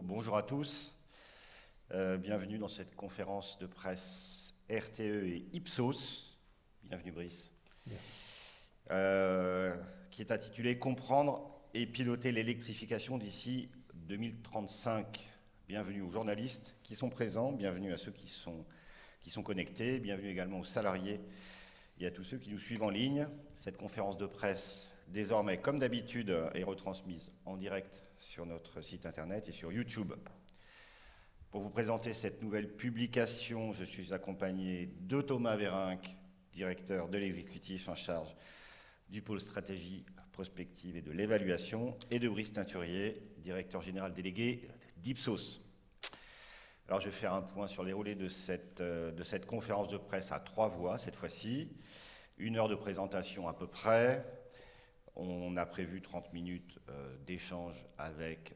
Bonjour à tous. Bienvenue dans cette conférence de presse RTE et Ipsos. Bienvenue Brice. Qui est intitulée « Comprendre et piloter l'électrification d'ici 2035 ». Bienvenue aux journalistes qui sont présents, bienvenue à ceux qui sont connectés, bienvenue également aux salariés et à tous ceux qui nous suivent en ligne. Cette conférence de presse, désormais, comme d'habitude, est retransmise en direct sur notre site internet et sur YouTube. Pour vous présenter cette nouvelle publication, je suis accompagné de Thomas Vérinck, directeur de l'exécutif en charge du pôle stratégie prospective et de l'évaluation, et de Brice Teinturier, directeur général délégué d'Ipsos. Alors je vais faire un point sur les déroulé de cette conférence de presse à 3 voix cette fois-ci. 1 heure de présentation à peu près. On a prévu 30 minutes d'échange avec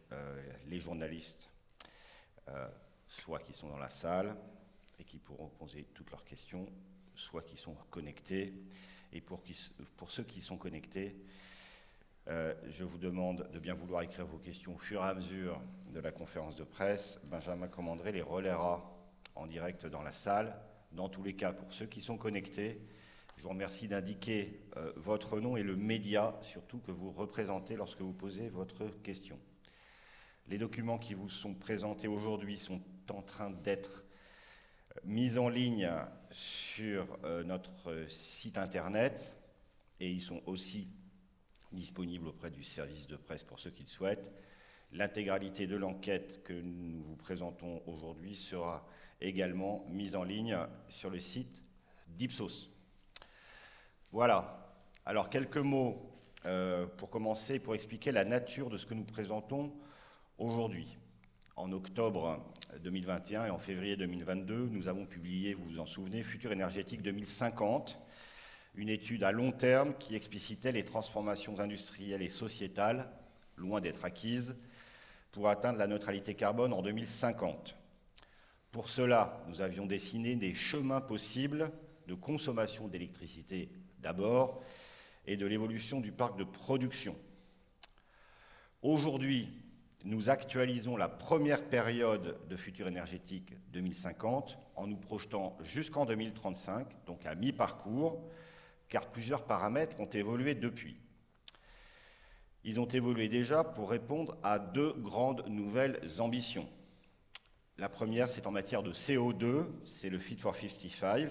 les journalistes, soit qui sont dans la salle et qui pourront poser toutes leurs questions, soit qui sont connectés. Et pour ceux qui sont connectés, je vous demande de bien vouloir écrire vos questions au fur et à mesure de la conférence de presse. Benjamin Commandré les relaiera en direct dans la salle. Dans tous les cas, pour ceux qui sont connectés, je vous remercie d'indiquer votre nom et le média, surtout que vous représentez lorsque vous posez votre question. Les documents qui vous sont présentés aujourd'hui sont en train d'être mis en ligne sur notre site internet et ils sont aussi disponibles auprès du service de presse pour ceux qui le souhaitent. L'intégralité de l'enquête que nous vous présentons aujourd'hui sera également mise en ligne sur le site d'Ipsos. Voilà. Alors, quelques mots pour commencer, pour expliquer la nature de ce que nous présentons aujourd'hui. En octobre 2021 et en février 2022, nous avons publié, vous vous en souvenez, Futur énergétique 2050, une étude à long terme qui explicitait les transformations industrielles et sociétales, loin d'être acquises, pour atteindre la neutralité carbone en 2050. Pour cela, nous avions dessiné des chemins possibles de consommation d'électricité d'abord et de l'évolution du parc de production. Aujourd'hui, nous actualisons la première période de Futur énergétique 2050 en nous projetant jusqu'en 2035, donc à mi-parcours, car plusieurs paramètres ont évolué depuis. Ils ont évolué déjà pour répondre à 2 grandes nouvelles ambitions. La première, c'est en matière de CO2, c'est le Fit for 55,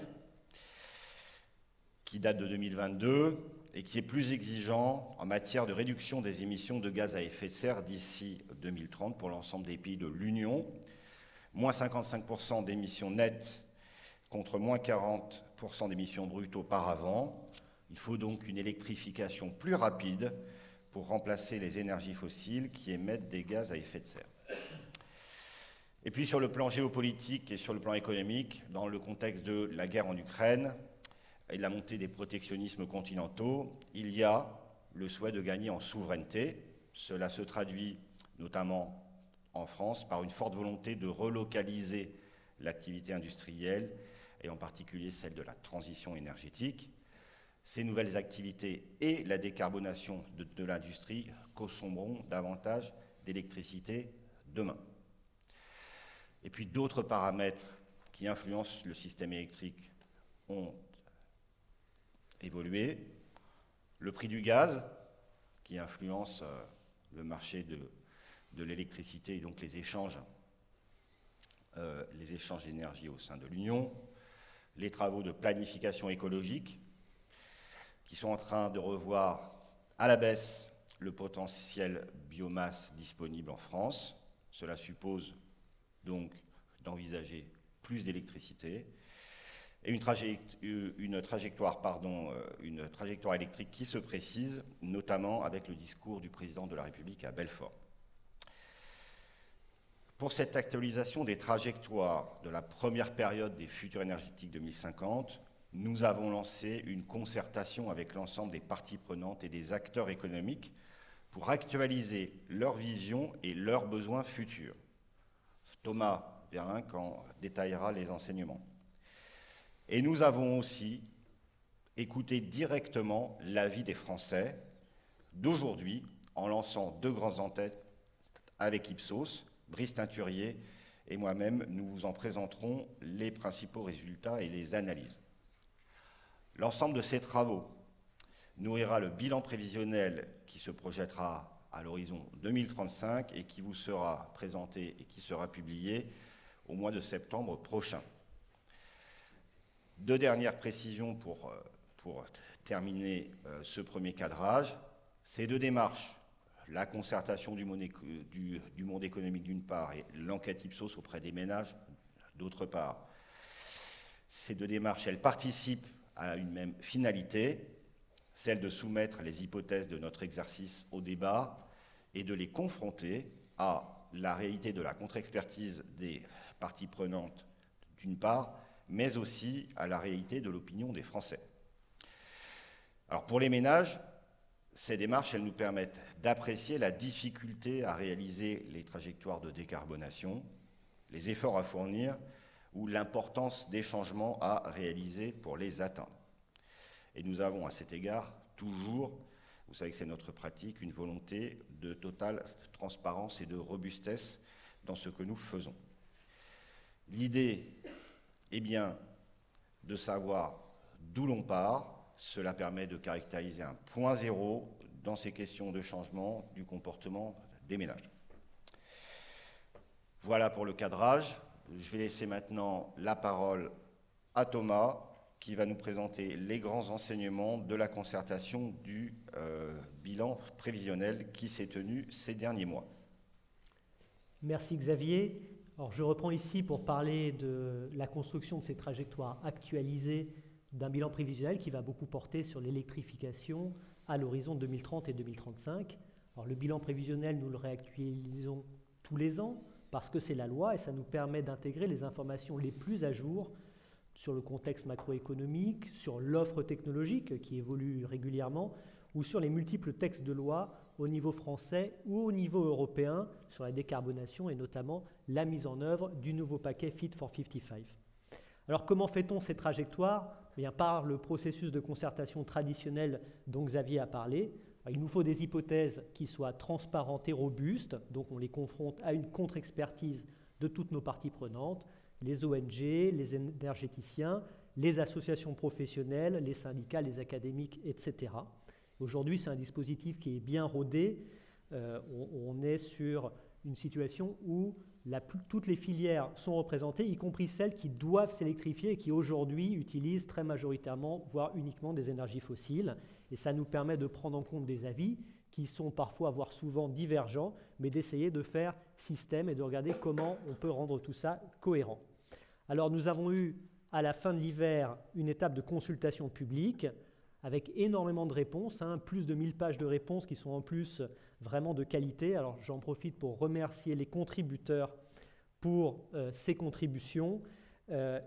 qui date de 2022 et qui est plus exigeant en matière de réduction des émissions de gaz à effet de serre d'ici 2030 pour l'ensemble des pays de l'Union. Moins 55% d'émissions nettes contre moins 40% d'émissions brutes auparavant. Il faut donc une électrification plus rapide pour remplacer les énergies fossiles qui émettent des gaz à effet de serre. Et puis sur le plan géopolitique et sur le plan économique, dans le contexte de la guerre en Ukraine et de la montée des protectionnismes continentaux, il y a le souhait de gagner en souveraineté. Cela se traduit notamment en France par une forte volonté de relocaliser l'activité industrielle et en particulier celle de la transition énergétique. Ces nouvelles activités et la décarbonation de l'industrie consommeront davantage d'électricité demain. Et puis d'autres paramètres qui influencent le système électrique ont évolué. Le prix du gaz, qui influence le marché de l'électricité et donc les échanges d'énergie au sein de l'Union. Les travaux de planification écologique, qui sont en train de revoir à la baisse le potentiel biomasse disponible en France. Cela suppose donc d'envisager plus d'électricité et une trajectoire électrique qui se précise, notamment avec le discours du président de la République à Belfort. Pour cette actualisation des trajectoires de la première période des Futurs énergétiques 2050, nous avons lancé une concertation avec l'ensemble des parties prenantes et des acteurs économiques pour actualiser leurs visions et leurs besoins futurs. Thomas Vérinck en détaillera les enseignements. Et nous avons aussi écouté directement l'avis des Français d'aujourd'hui en lançant 2 grandes enquêtes avec Ipsos, Brice Teinturier et moi-même, nous vous en présenterons les principaux résultats et les analyses. L'ensemble de ces travaux nourrira le bilan prévisionnel qui se projettera à l'horizon 2035 et qui vous sera présenté et qui sera publié au mois de septembre prochain. Deux dernières précisions pour terminer ce premier cadrage. Ces deux démarches, la concertation du monde économique d'une part et l'enquête Ipsos auprès des ménages d'autre part, ces deux démarches, elles participent à une même finalité, celle de soumettre les hypothèses de notre exercice au débat et de les confronter à la réalité de la contre-expertise des parties prenantes d'une part, mais aussi à la réalité de l'opinion des Français. Alors pour les ménages, ces démarches, elles nous permettent d'apprécier la difficulté à réaliser les trajectoires de décarbonation, les efforts à fournir ou l'importance des changements à réaliser pour les atteindre. Et nous avons à cet égard toujours, vous savez que c'est notre pratique, une volonté de totale transparence et de robustesse dans ce que nous faisons. L'idée est bien de savoir d'où l'on part. Cela permet de caractériser un point zéro dans ces questions de changement du comportement des ménages. Voilà pour le cadrage. Je vais laisser maintenant la parole à Thomas, qui va nous présenter les grands enseignements de la concertation du bilan prévisionnel qui s'est tenu ces derniers mois. Merci Xavier. Alors, je reprends ici pour parler de la construction de ces trajectoires actualisées d'un bilan prévisionnel qui va beaucoup porter sur l'électrification à l'horizon 2030 et 2035. Alors, le bilan prévisionnel, nous le réactualisons tous les ans parce que c'est la loi et ça nous permet d'intégrer les informations les plus à jour sur le contexte macroéconomique, sur l'offre technologique qui évolue régulièrement ou sur les multiples textes de loi au niveau français ou au niveau européen sur la décarbonation et notamment la mise en œuvre du nouveau paquet Fit for 55. Alors comment fait-on ces trajectoires ? Eh bien, par le processus de concertation traditionnel dont Xavier a parlé. Il nous faut des hypothèses qui soient transparentes et robustes, donc on les confronte à une contre-expertise de toutes nos parties prenantes, les ONG, les énergéticiens, les associations professionnelles, les syndicats, les académiques, etc. Aujourd'hui, c'est un dispositif qui est bien rodé. On est sur une situation où toutes les filières sont représentées, y compris celles qui doivent s'électrifier et qui aujourd'hui utilisent très majoritairement, voire uniquement des énergies fossiles. Et ça nous permet de prendre en compte des avis qui sont parfois, voire souvent divergents, mais d'essayer de faire système et de regarder comment on peut rendre tout ça cohérent. Alors nous avons eu à la fin de l'hiver une étape de consultation publique avec énormément de réponses, plus de 1000 pages de réponses qui sont en plus vraiment de qualité. Alors j'en profite pour remercier les contributeurs pour ces contributions.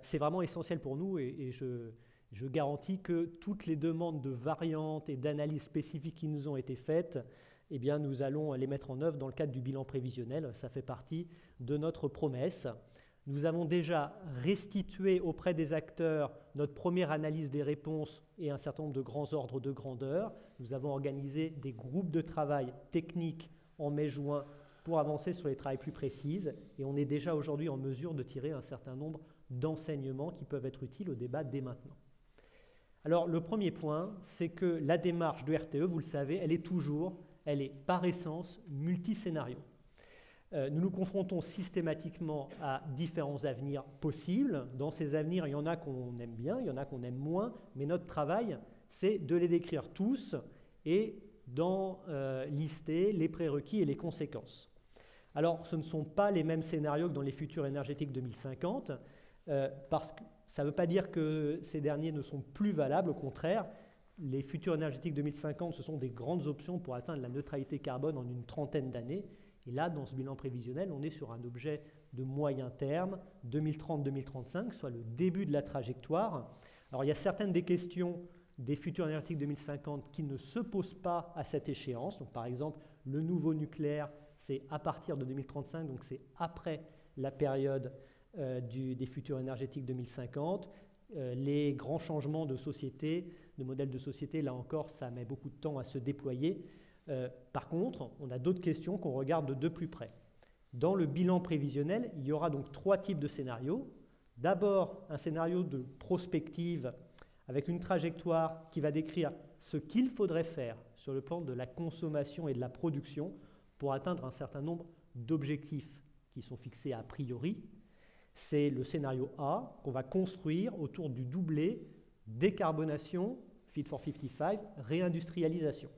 C'est vraiment essentiel pour nous et je garantis que toutes les demandes de variantes et d'analyses spécifiques qui nous ont été faites, eh bien, nous allons les mettre en œuvre dans le cadre du bilan prévisionnel. Ça fait partie de notre promesse. Nous avons déjà restitué auprès des acteurs notre première analyse des réponses et un certain nombre de grands ordres de grandeur. Nous avons organisé des groupes de travail techniques en mai-juin pour avancer sur les travaux plus précises et on est déjà aujourd'hui en mesure de tirer un certain nombre d'enseignements qui peuvent être utiles au débat dès maintenant. Alors le premier point, c'est que la démarche de RTE, vous le savez, elle est par essence multiscénario. Nous nous confrontons systématiquement à différents avenirs possibles. Dans ces avenirs, il y en a qu'on aime bien, il y en a qu'on aime moins, mais notre travail, c'est de les décrire tous et d'en lister les prérequis et les conséquences. Alors, ce ne sont pas les mêmes scénarios que dans les futurs énergétiques 2050, parce que ça ne veut pas dire que ces derniers ne sont plus valables, au contraire. Les futurs énergétiques 2050, ce sont des grandes options pour atteindre la neutralité carbone en une trentaine d'années. Et là, dans ce bilan prévisionnel, on est sur un objet de moyen terme, 2030-2035, soit le début de la trajectoire. Alors, il y a certaines des questions des futurs énergétiques 2050 qui ne se posent pas à cette échéance. Donc, par exemple, le nouveau nucléaire, c'est à partir de 2035, donc c'est après la période des futurs énergétiques 2050. Les grands changements de société, de modèle de société, là encore, ça met beaucoup de temps à se déployer. Par contre, on a d'autres questions qu'on regarde de plus près. Dans le bilan prévisionnel, il y aura donc 3 types de scénarios. D'abord, un scénario de prospective avec une trajectoire qui va décrire ce qu'il faudrait faire sur le plan de la consommation et de la production pour atteindre un certain nombre d'objectifs qui sont fixés a priori. C'est le scénario A qu'on va construire autour du doublé décarbonation, Fit for 55, réindustrialisation.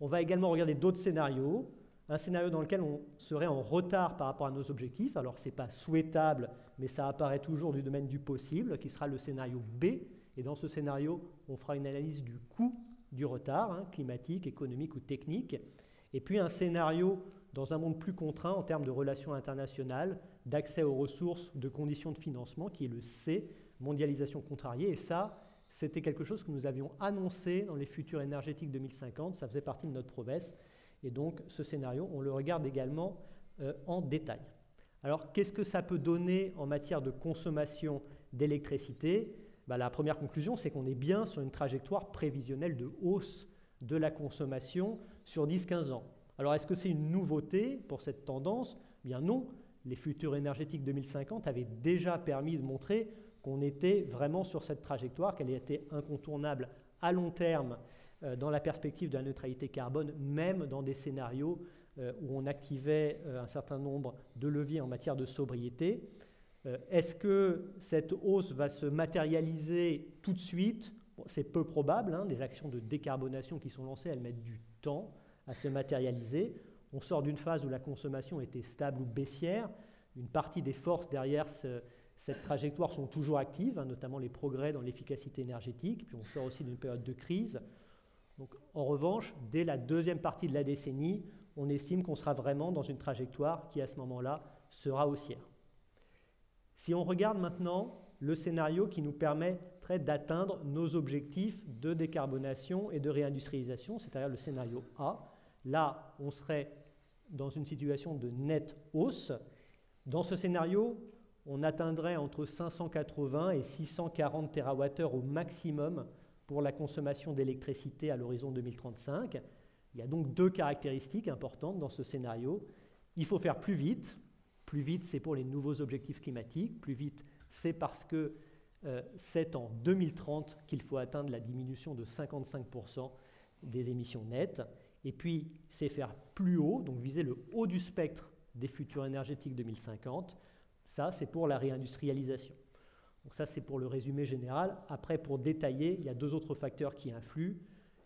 On va également regarder d'autres scénarios. Un scénario dans lequel on serait en retard par rapport à nos objectifs. Alors, ce n'est pas souhaitable, mais ça apparaît toujours du domaine du possible, qui sera le scénario B. Et dans ce scénario, on fera une analyse du coût du retard, climatique, économique ou technique. Et puis un scénario dans un monde plus contraint en termes de relations internationales, d'accès aux ressources, de conditions de financement, qui est le C, mondialisation contrariée. Et ça, c'était quelque chose que nous avions annoncé dans les futurs énergétiques 2050. Ça faisait partie de notre promesse. Et donc, ce scénario, on le regarde également en détail. Alors, qu'est-ce que ça peut donner en matière de consommation d'électricité ? La première conclusion, c'est qu'on est bien sur une trajectoire prévisionnelle de hausse de la consommation sur 10-15 ans. Alors, est-ce que c'est une nouveauté pour cette tendance ? Bien non. Les futurs énergétiques 2050 avaient déjà permis de montrer qu'on était vraiment sur cette trajectoire, qu'elle était incontournable à long terme dans la perspective de la neutralité carbone, même dans des scénarios où on activait un certain nombre de leviers en matière de sobriété. Est-ce que cette hausse va se matérialiser tout de suite ? C'est peu probable. Des actions de décarbonation qui sont lancées, elles mettent du temps à se matérialiser. On sort d'une phase où la consommation était stable ou baissière. Une partie des forces derrière cette trajectoire sont toujours actives, notamment les progrès dans l'efficacité énergétique. Puis on sort aussi d'une période de crise. Donc, en revanche, dès la deuxième partie de la décennie, on estime qu'on sera vraiment dans une trajectoire qui, à ce moment-là, sera haussière. Si on regarde maintenant le scénario qui nous permettrait d'atteindre nos objectifs de décarbonation et de réindustrialisation, c'est-à-dire le scénario A, là, on serait dans une situation de nette hausse. Dans ce scénario, on atteindrait entre 580 et 640 TWh au maximum pour la consommation d'électricité à l'horizon 2035. Il y a donc 2 caractéristiques importantes dans ce scénario. Il faut faire plus vite. Plus vite, c'est pour les nouveaux objectifs climatiques. Plus vite, c'est parce que c'est en 2030 qu'il faut atteindre la diminution de 55% des émissions nettes. Et puis, c'est faire plus haut, donc viser le haut du spectre des futurs énergétiques 2050. Ça, c'est pour la réindustrialisation. Donc ça, c'est pour le résumé général. Après, pour détailler, il y a 2 autres facteurs qui influent.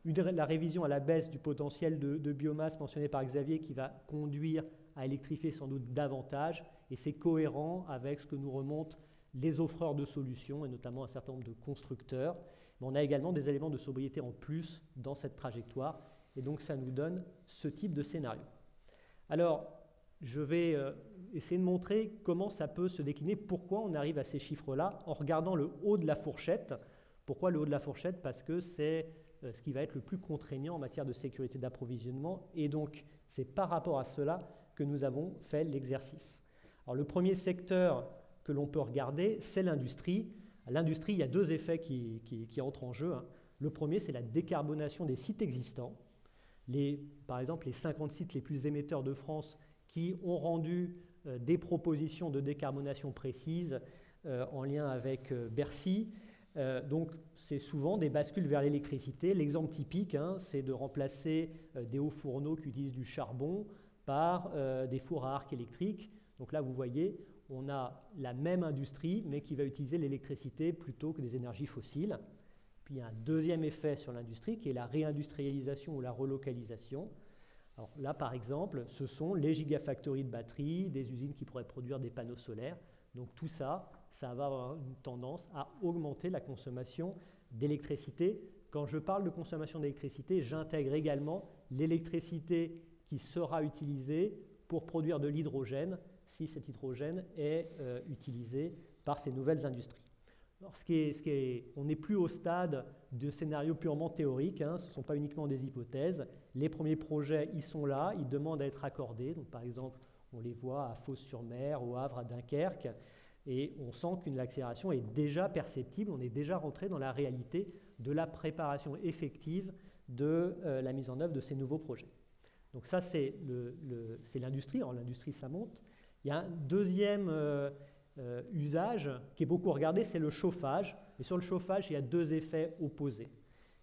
La révision à la baisse du potentiel de biomasse mentionné par Xavier qui va conduire à électrifier sans doute davantage. Et c'est cohérent avec ce que nous remontent les offreurs de solutions, et notamment un certain nombre de constructeurs. Mais on a également des éléments de sobriété en plus dans cette trajectoire. Et donc, ça nous donne ce type de scénario. Alors, je vais essayer de montrer comment ça peut se décliner, pourquoi on arrive à ces chiffres-là en regardant le haut de la fourchette. Pourquoi le haut de la fourchette ? Parce que c'est ce qui va être le plus contraignant en matière de sécurité d'approvisionnement. Et donc, c'est par rapport à cela que nous avons fait l'exercice. Alors, le premier secteur que l'on peut regarder, c'est l'industrie. À l'industrie, il y a 2 effets qui entrent en jeu. Le premier, c'est la décarbonation des sites existants. Par exemple, les 50 sites les plus émetteurs de France qui ont rendu des propositions de décarbonation précises en lien avec Bercy. Donc, c'est souvent des bascules vers l'électricité. L'exemple typique, c'est de remplacer des hauts fourneaux qui utilisent du charbon par des fours à arc électriques. Donc là, vous voyez, on a la même industrie, mais qui va utiliser l'électricité plutôt que des énergies fossiles. Puis il y a un deuxième effet sur l'industrie qui est la réindustrialisation ou la relocalisation. Alors là, par exemple, ce sont les gigafactories de batteries, des usines qui pourraient produire des panneaux solaires. Donc tout ça, ça va avoir une tendance à augmenter la consommation d'électricité. Quand je parle de consommation d'électricité, j'intègre également l'électricité qui sera utilisée pour produire de l'hydrogène, si cet hydrogène est utilisé par ces nouvelles industries. Alors, on n'est plus au stade de scénarios purement théoriques, ce ne sont pas uniquement des hypothèses. Les premiers projets, ils sont là, ils demandent à être accordés. Donc, par exemple, on les voit à Fos-sur-Mer, au Havre, à Dunkerque, et on sent qu'une accélération est déjà perceptible, on est déjà rentré dans la réalité de la préparation effective de la mise en œuvre de ces nouveaux projets. Donc ça, c'est l'industrie. Alors l'industrie, ça monte. Il y a un deuxième usage qui est beaucoup regardé, c'est le chauffage. Et sur le chauffage, il y a deux effets opposés.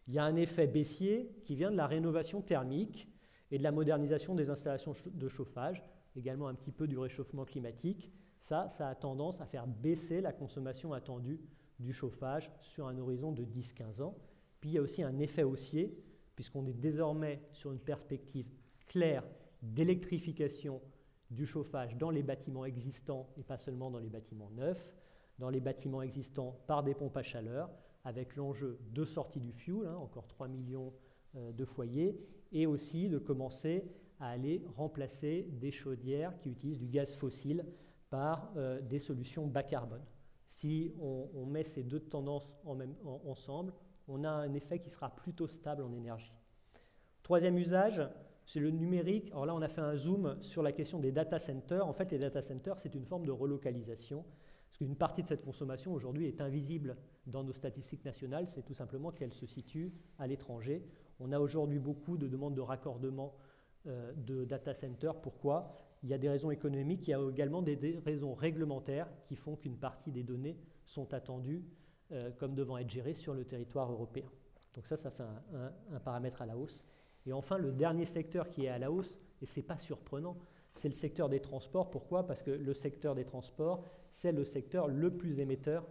Il y a un effet baissier qui vient de la rénovation thermique et de la modernisation des installations de chauffage, également un petit peu du réchauffement climatique. Ça a tendance à faire baisser la consommation attendue du chauffage sur un horizon de 10-15 ans. Puis il y a aussi un effet haussier, puisqu'on est désormais sur une perspective claire d'électrification du chauffage dans les bâtiments existants et pas seulement dans les bâtiments neufs, dans les bâtiments existants par des pompes à chaleur, avec l'enjeu de sortie du fioul, encore 3 millions de foyers, et aussi de commencer à aller remplacer des chaudières qui utilisent du gaz fossile par des solutions bas carbone. Si on met ces deux tendances ensemble, on a un effet qui sera plutôt stable en énergie. Troisième usage, c'est le numérique. Alors là, on a fait un zoom sur la question des data centers. En fait, les data centers, c'est une forme de relocalisation, parce qu'une partie de cette consommation aujourd'hui est invisible dans nos statistiques nationales, c'est tout simplement qu'elle se situe à l'étranger. On a aujourd'hui beaucoup de demandes de raccordement de data centers. Pourquoi ? Il y a des raisons économiques, il y a également des raisons réglementaires qui font qu'une partie des données sont attendues comme devant être gérées sur le territoire européen. Donc ça fait un paramètre à la hausse. Et enfin, le dernier secteur qui est à la hausse, et ce n'est pas surprenant, c'est le secteur des transports. Pourquoi ? Parce que le secteur des transports, c'est le secteur le plus émetteur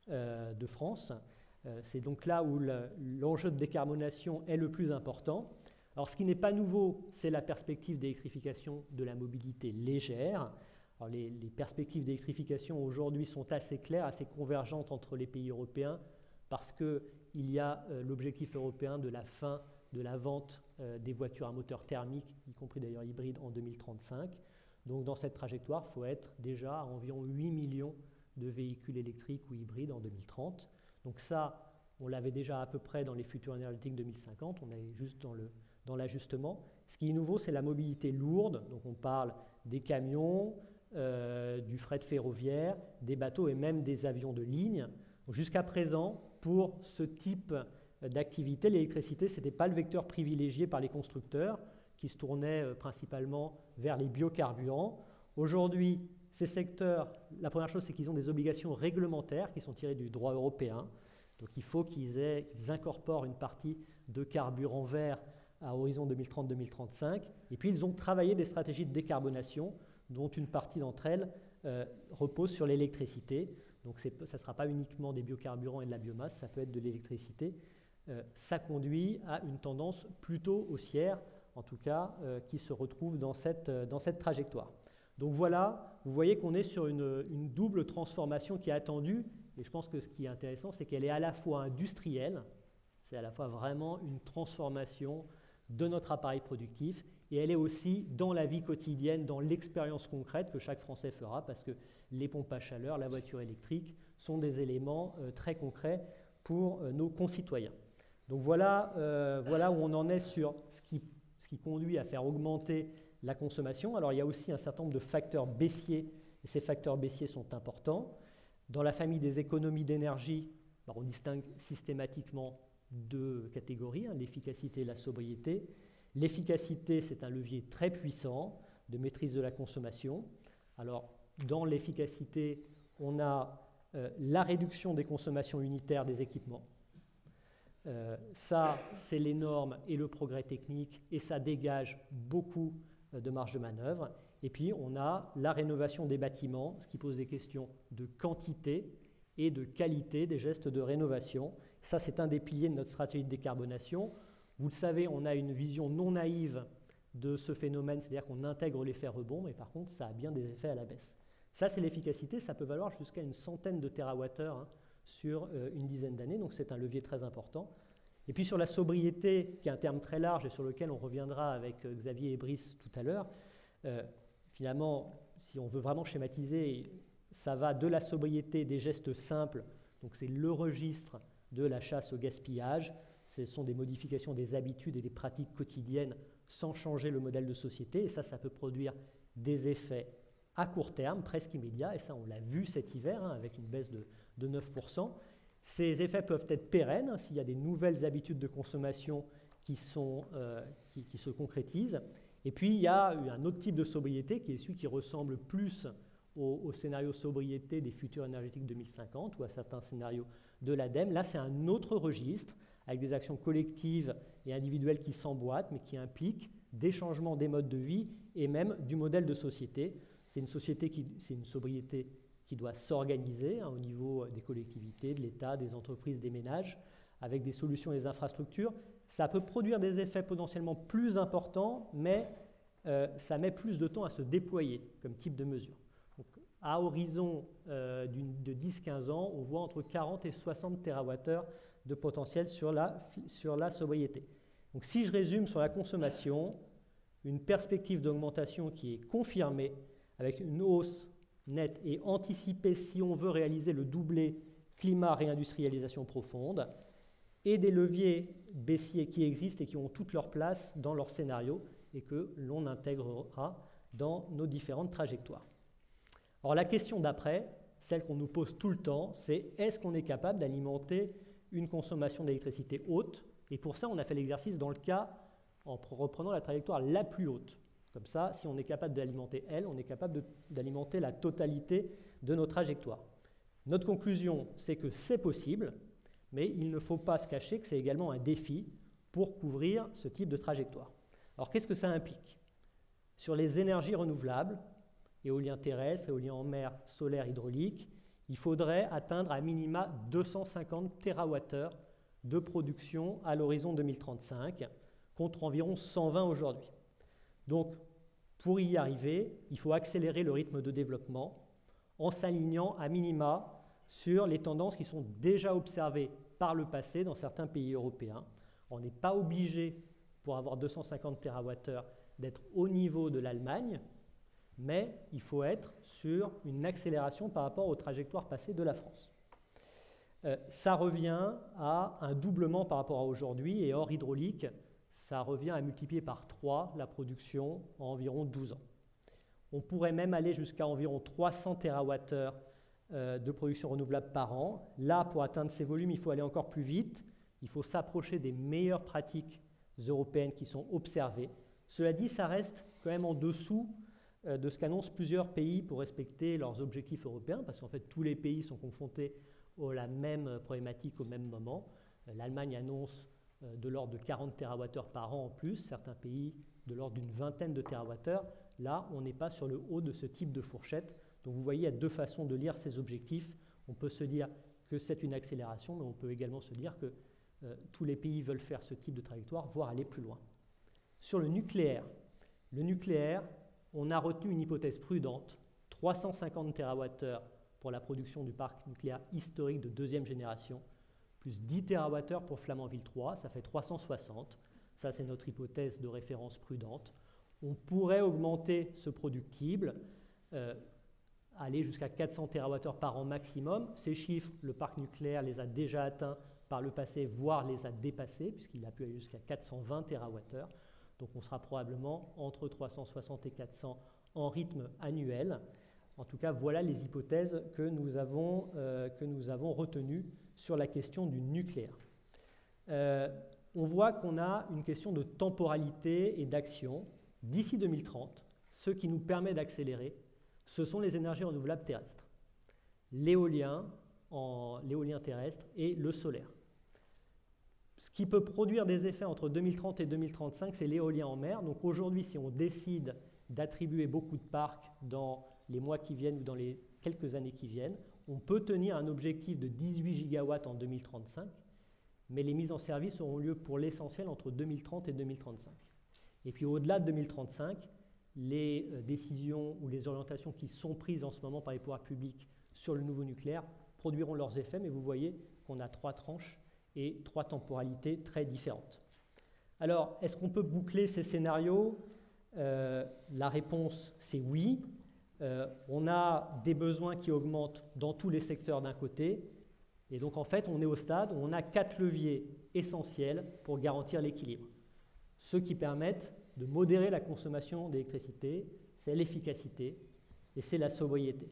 de France. C'est donc là où l'enjeu de décarbonation est le plus important. Alors, ce qui n'est pas nouveau, c'est la perspective d'électrification de la mobilité légère. Alors, les perspectives d'électrification aujourd'hui sont assez claires, assez convergentes entre les pays européens, parce qu'il y a l'objectif européen de la fin de la vente des voitures à moteur thermique, y compris d'ailleurs hybrides, en 2035. Donc, dans cette trajectoire, il faut être déjà à environ 8 millions de véhicules électriques ou hybrides en 2030. Donc ça, on l'avait déjà à peu près dans les futurs énergétiques 2050, on est juste dans l'ajustement. Ce qui est nouveau, c'est la mobilité lourde. Donc on parle des camions, du fret ferroviaire, des bateaux et même des avions de ligne. Jusqu'à présent, pour ce type d'activité, l'électricité, ce n'était pas le vecteur privilégié par les constructeurs qui se tournaient principalement vers les biocarburants. Aujourd'hui, ces secteurs, la première chose, c'est qu'ils ont des obligations réglementaires qui sont tirées du droit européen. Donc il faut qu'ils incorporent une partie de carburant vert à horizon 2030-2035. Et puis ils ont travaillé des stratégies de décarbonation, dont une partie d'entre elles repose sur l'électricité. Donc ça ne sera pas uniquement des biocarburants et de la biomasse, ça peut être de l'électricité. Ça conduit à une tendance plutôt haussière, en tout cas, qui se retrouve dans cette trajectoire. Donc voilà, vous voyez qu'on est sur une double transformation qui est attendue, et je pense que ce qui est intéressant, c'est qu'elle est à la fois industrielle, c'est à la fois vraiment une transformation de notre appareil productif, et elle est aussi dans la vie quotidienne, dans l'expérience concrète que chaque Français fera, parce que les pompes à chaleur, la voiture électrique sont des éléments très concrets pour nos concitoyens. Donc voilà où on en est sur ce qui conduit à faire augmenter la consommation. Alors il y a aussi un certain nombre de facteurs baissiers, et ces facteurs baissiers sont importants. Dans la famille des économies d'énergie, on distingue systématiquement deux catégories, l'efficacité et la sobriété. L'efficacité, c'est un levier très puissant de maîtrise de la consommation. Alors dans l'efficacité, on a la réduction des consommations unitaires des équipements. Ça, c'est les normes et le progrès technique, et ça dégage beaucoup de marge de manœuvre. Et puis, on a la rénovation des bâtiments, ce qui pose des questions de quantité et de qualité des gestes de rénovation. Ça, c'est un des piliers de notre stratégie de décarbonation. Vous le savez, on a une vision non naïve de ce phénomène, c'est-à-dire qu'on intègre l'effet rebond, mais par contre, ça a bien des effets à la baisse. Ça, c'est l'efficacité, ça peut valoir jusqu'à une centaine de térawattheures sur une dizaine d'années, donc c'est un levier très important. Et puis sur la sobriété, qui est un terme très large et sur lequel on reviendra avec Xavier et Brice tout à l'heure, finalement, si on veut vraiment schématiser, ça va de la sobriété des gestes simples, donc c'est le registre de la chasse au gaspillage, ce sont des modifications des habitudes et des pratiques quotidiennes sans changer le modèle de société, et ça peut produire des effets à court terme, presque immédiats, et ça on l'a vu cet hiver avec une baisse de 9%. Ces effets peuvent être pérennes s'il y a des nouvelles habitudes de consommation qui se concrétisent. Et puis, il y a un autre type de sobriété qui est celui qui ressemble plus au scénario sobriété des futurs énergétiques 2050 ou à certains scénarios de l'ADEME. Là, c'est un autre registre avec des actions collectives et individuelles qui s'emboîtent, mais qui impliquent des changements des modes de vie et même du modèle de société. C'est une sobriété qui doit s'organiser au niveau des collectivités, de l'État, des entreprises, des ménages, avec des solutions et des infrastructures. Ça peut produire des effets potentiellement plus importants, mais ça met plus de temps à se déployer comme type de mesure. Donc, à horizon de 10-15 ans, on voit entre 40 et 60 TWh de potentiel sur la sobriété. Donc, si je résume sur la consommation, une perspective d'augmentation qui est confirmée avec une hausse nette et anticipée si on veut réaliser le doublé climat-réindustrialisation profonde, et des leviers baissiers qui existent et qui ont toute leur place dans leur scénario et que l'on intégrera dans nos différentes trajectoires. Alors la question d'après, celle qu'on nous pose tout le temps, c'est est-ce qu'on est capable d'alimenter une consommation d'électricité haute? Et pour ça, on a fait l'exercice dans le cas en reprenant la trajectoire la plus haute. Comme ça, si on est capable d'alimenter elle, on est capable d'alimenter la totalité de nos trajectoires. Notre conclusion, c'est que c'est possible, mais il ne faut pas se cacher que c'est également un défi pour couvrir ce type de trajectoire. Alors qu'est-ce que ça implique? Sur les énergies renouvelables, éolien terrestre, éolien en mer, solaire, hydraulique, il faudrait atteindre à minima 250 TWh de production à l'horizon 2035, contre environ 120 aujourd'hui. Donc, pour y arriver, il faut accélérer le rythme de développement en s'alignant à minima sur les tendances qui sont déjà observées par le passé dans certains pays européens. On n'est pas obligé, pour avoir 250 TWh, d'être au niveau de l'Allemagne, mais il faut être sur une accélération par rapport aux trajectoires passées de la France. Ça revient à un doublement par rapport à aujourd'hui, et hors hydraulique, ça revient à multiplier par 3 la production en environ 12 ans. On pourrait même aller jusqu'à environ 300 TWh de production renouvelable par an. Là, pour atteindre ces volumes, il faut aller encore plus vite. Il faut s'approcher des meilleures pratiques européennes qui sont observées. Cela dit, ça reste quand même en dessous de ce qu'annoncent plusieurs pays pour respecter leurs objectifs européens, parce qu'en fait, tous les pays sont confrontés à la même problématique au même moment. L'Allemagne annonce de l'ordre de 40 TWh par an en plus, certains pays de l'ordre d'une vingtaine de TWh. Là, on n'est pas sur le haut de ce type de fourchette. Donc vous voyez, il y a deux façons de lire ces objectifs. On peut se dire que c'est une accélération, mais on peut également se dire que tous les pays veulent faire ce type de trajectoire, voire aller plus loin. Sur le nucléaire, on a retenu une hypothèse prudente, 350 TWh pour la production du parc nucléaire historique de deuxième génération, plus 10 TWh pour Flamanville 3, ça fait 360. Ça, c'est notre hypothèse de référence prudente. On pourrait augmenter ce productible, aller jusqu'à 400 TWh par an maximum. Ces chiffres, le parc nucléaire les a déjà atteints par le passé, voire les a dépassés, puisqu'il a pu aller jusqu'à 420 TWh. Donc on sera probablement entre 360 et 400 en rythme annuel. En tout cas, voilà les hypothèses que nous avons retenues sur la question du nucléaire. On voit qu'on a une question de temporalité et d'action. D'ici 2030, ce qui nous permet d'accélérer, ce sont les énergies renouvelables terrestres, l'éolien terrestre et le solaire. Ce qui peut produire des effets entre 2030 et 2035, c'est l'éolien en mer. Donc aujourd'hui, si on décide d'attribuer beaucoup de parcs dans les mois qui viennent ou dans les quelques années qui viennent, on peut tenir un objectif de 18 gigawatts en 2035, mais les mises en service auront lieu pour l'essentiel entre 2030 et 2035. Et puis au-delà de 2035, les décisions ou les orientations qui sont prises en ce moment par les pouvoirs publics sur le nouveau nucléaire produiront leurs effets, mais vous voyez qu'on a 3 tranches et 3 temporalités très différentes. Alors, est-ce qu'on peut boucler ces scénarios? La réponse, c'est oui. On a des besoins qui augmentent dans tous les secteurs d'un côté, et donc en fait, on est au stade où on a 4 leviers essentiels pour garantir l'équilibre. Ceux qui permettent de modérer la consommation d'électricité, c'est l'efficacité et c'est la sobriété.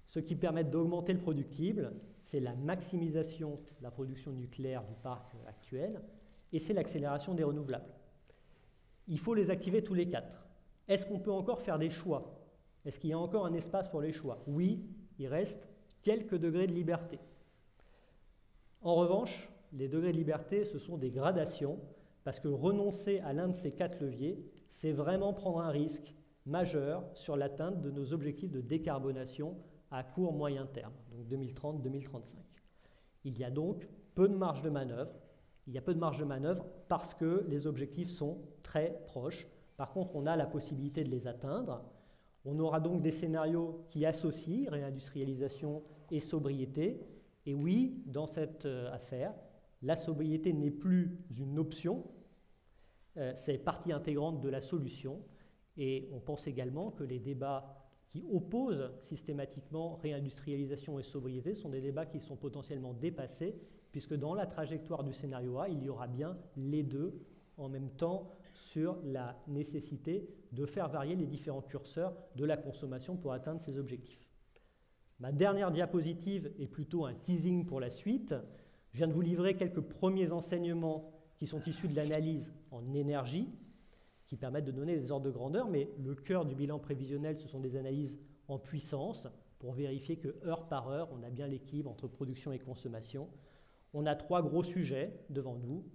Ceux qui permettent d'augmenter le productible, c'est la maximisation de la production nucléaire du parc actuel et c'est l'accélération des renouvelables. Il faut les activer tous les 4. Est-ce qu'on peut encore faire des choix? Est-ce qu'il y a encore un espace pour les choix? Oui, il reste quelques degrés de liberté. En revanche, les degrés de liberté, ce sont des gradations, parce que renoncer à l'un de ces 4 leviers, c'est vraiment prendre un risque majeur sur l'atteinte de nos objectifs de décarbonation à court moyen terme, donc 2030-2035. Il y a donc peu de marge de manœuvre. Il y a peu de marge de manœuvre parce que les objectifs sont très proches. Par contre, on a la possibilité de les atteindre. On aura donc des scénarios qui associent réindustrialisation et sobriété. Et oui, dans cette affaire, la sobriété n'est plus une option, c'est partie intégrante de la solution. Et on pense également que les débats qui opposent systématiquement réindustrialisation et sobriété sont des débats qui sont potentiellement dépassés, puisque dans la trajectoire du scénario A, il y aura bien les deux en même temps sur la nécessité de faire varier les différents curseurs de la consommation pour atteindre ces objectifs. Ma dernière diapositive est plutôt un teasing pour la suite. Je viens de vous livrer quelques premiers enseignements qui sont issus de l'analyse en énergie, qui permettent de donner des ordres de grandeur, mais le cœur du bilan prévisionnel, ce sont des analyses en puissance pour vérifier que heure par heure, on a bien l'équilibre entre production et consommation. On a 3 gros sujets devant nous.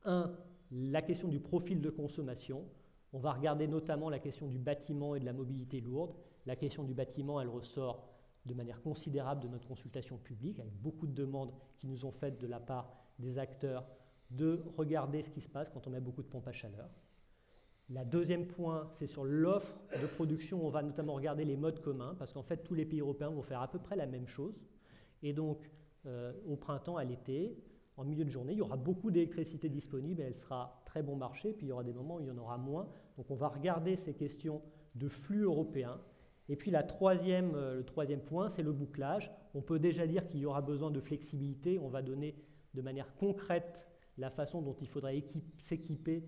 1, la question du profil de consommation. On va regarder notamment la question du bâtiment et de la mobilité lourde. La question du bâtiment, elle ressort de manière considérable de notre consultation publique, avec beaucoup de demandes qui nous ont faites de la part des acteurs de regarder ce qui se passe quand on met beaucoup de pompes à chaleur. La deuxième point, c'est sur l'offre de production. On va notamment regarder les modes communs, parce qu'en fait, tous les pays européens vont faire à peu près la même chose. Et donc, au printemps, à l'été, en milieu de journée, il y aura beaucoup d'électricité disponible et elle sera très bon marché, puis il y aura des moments où il y en aura moins. Donc on va regarder ces questions de flux européens. Et puis le troisième point, c'est le bouclage. On peut déjà dire qu'il y aura besoin de flexibilité. On va donner de manière concrète la façon dont il faudra s'équiper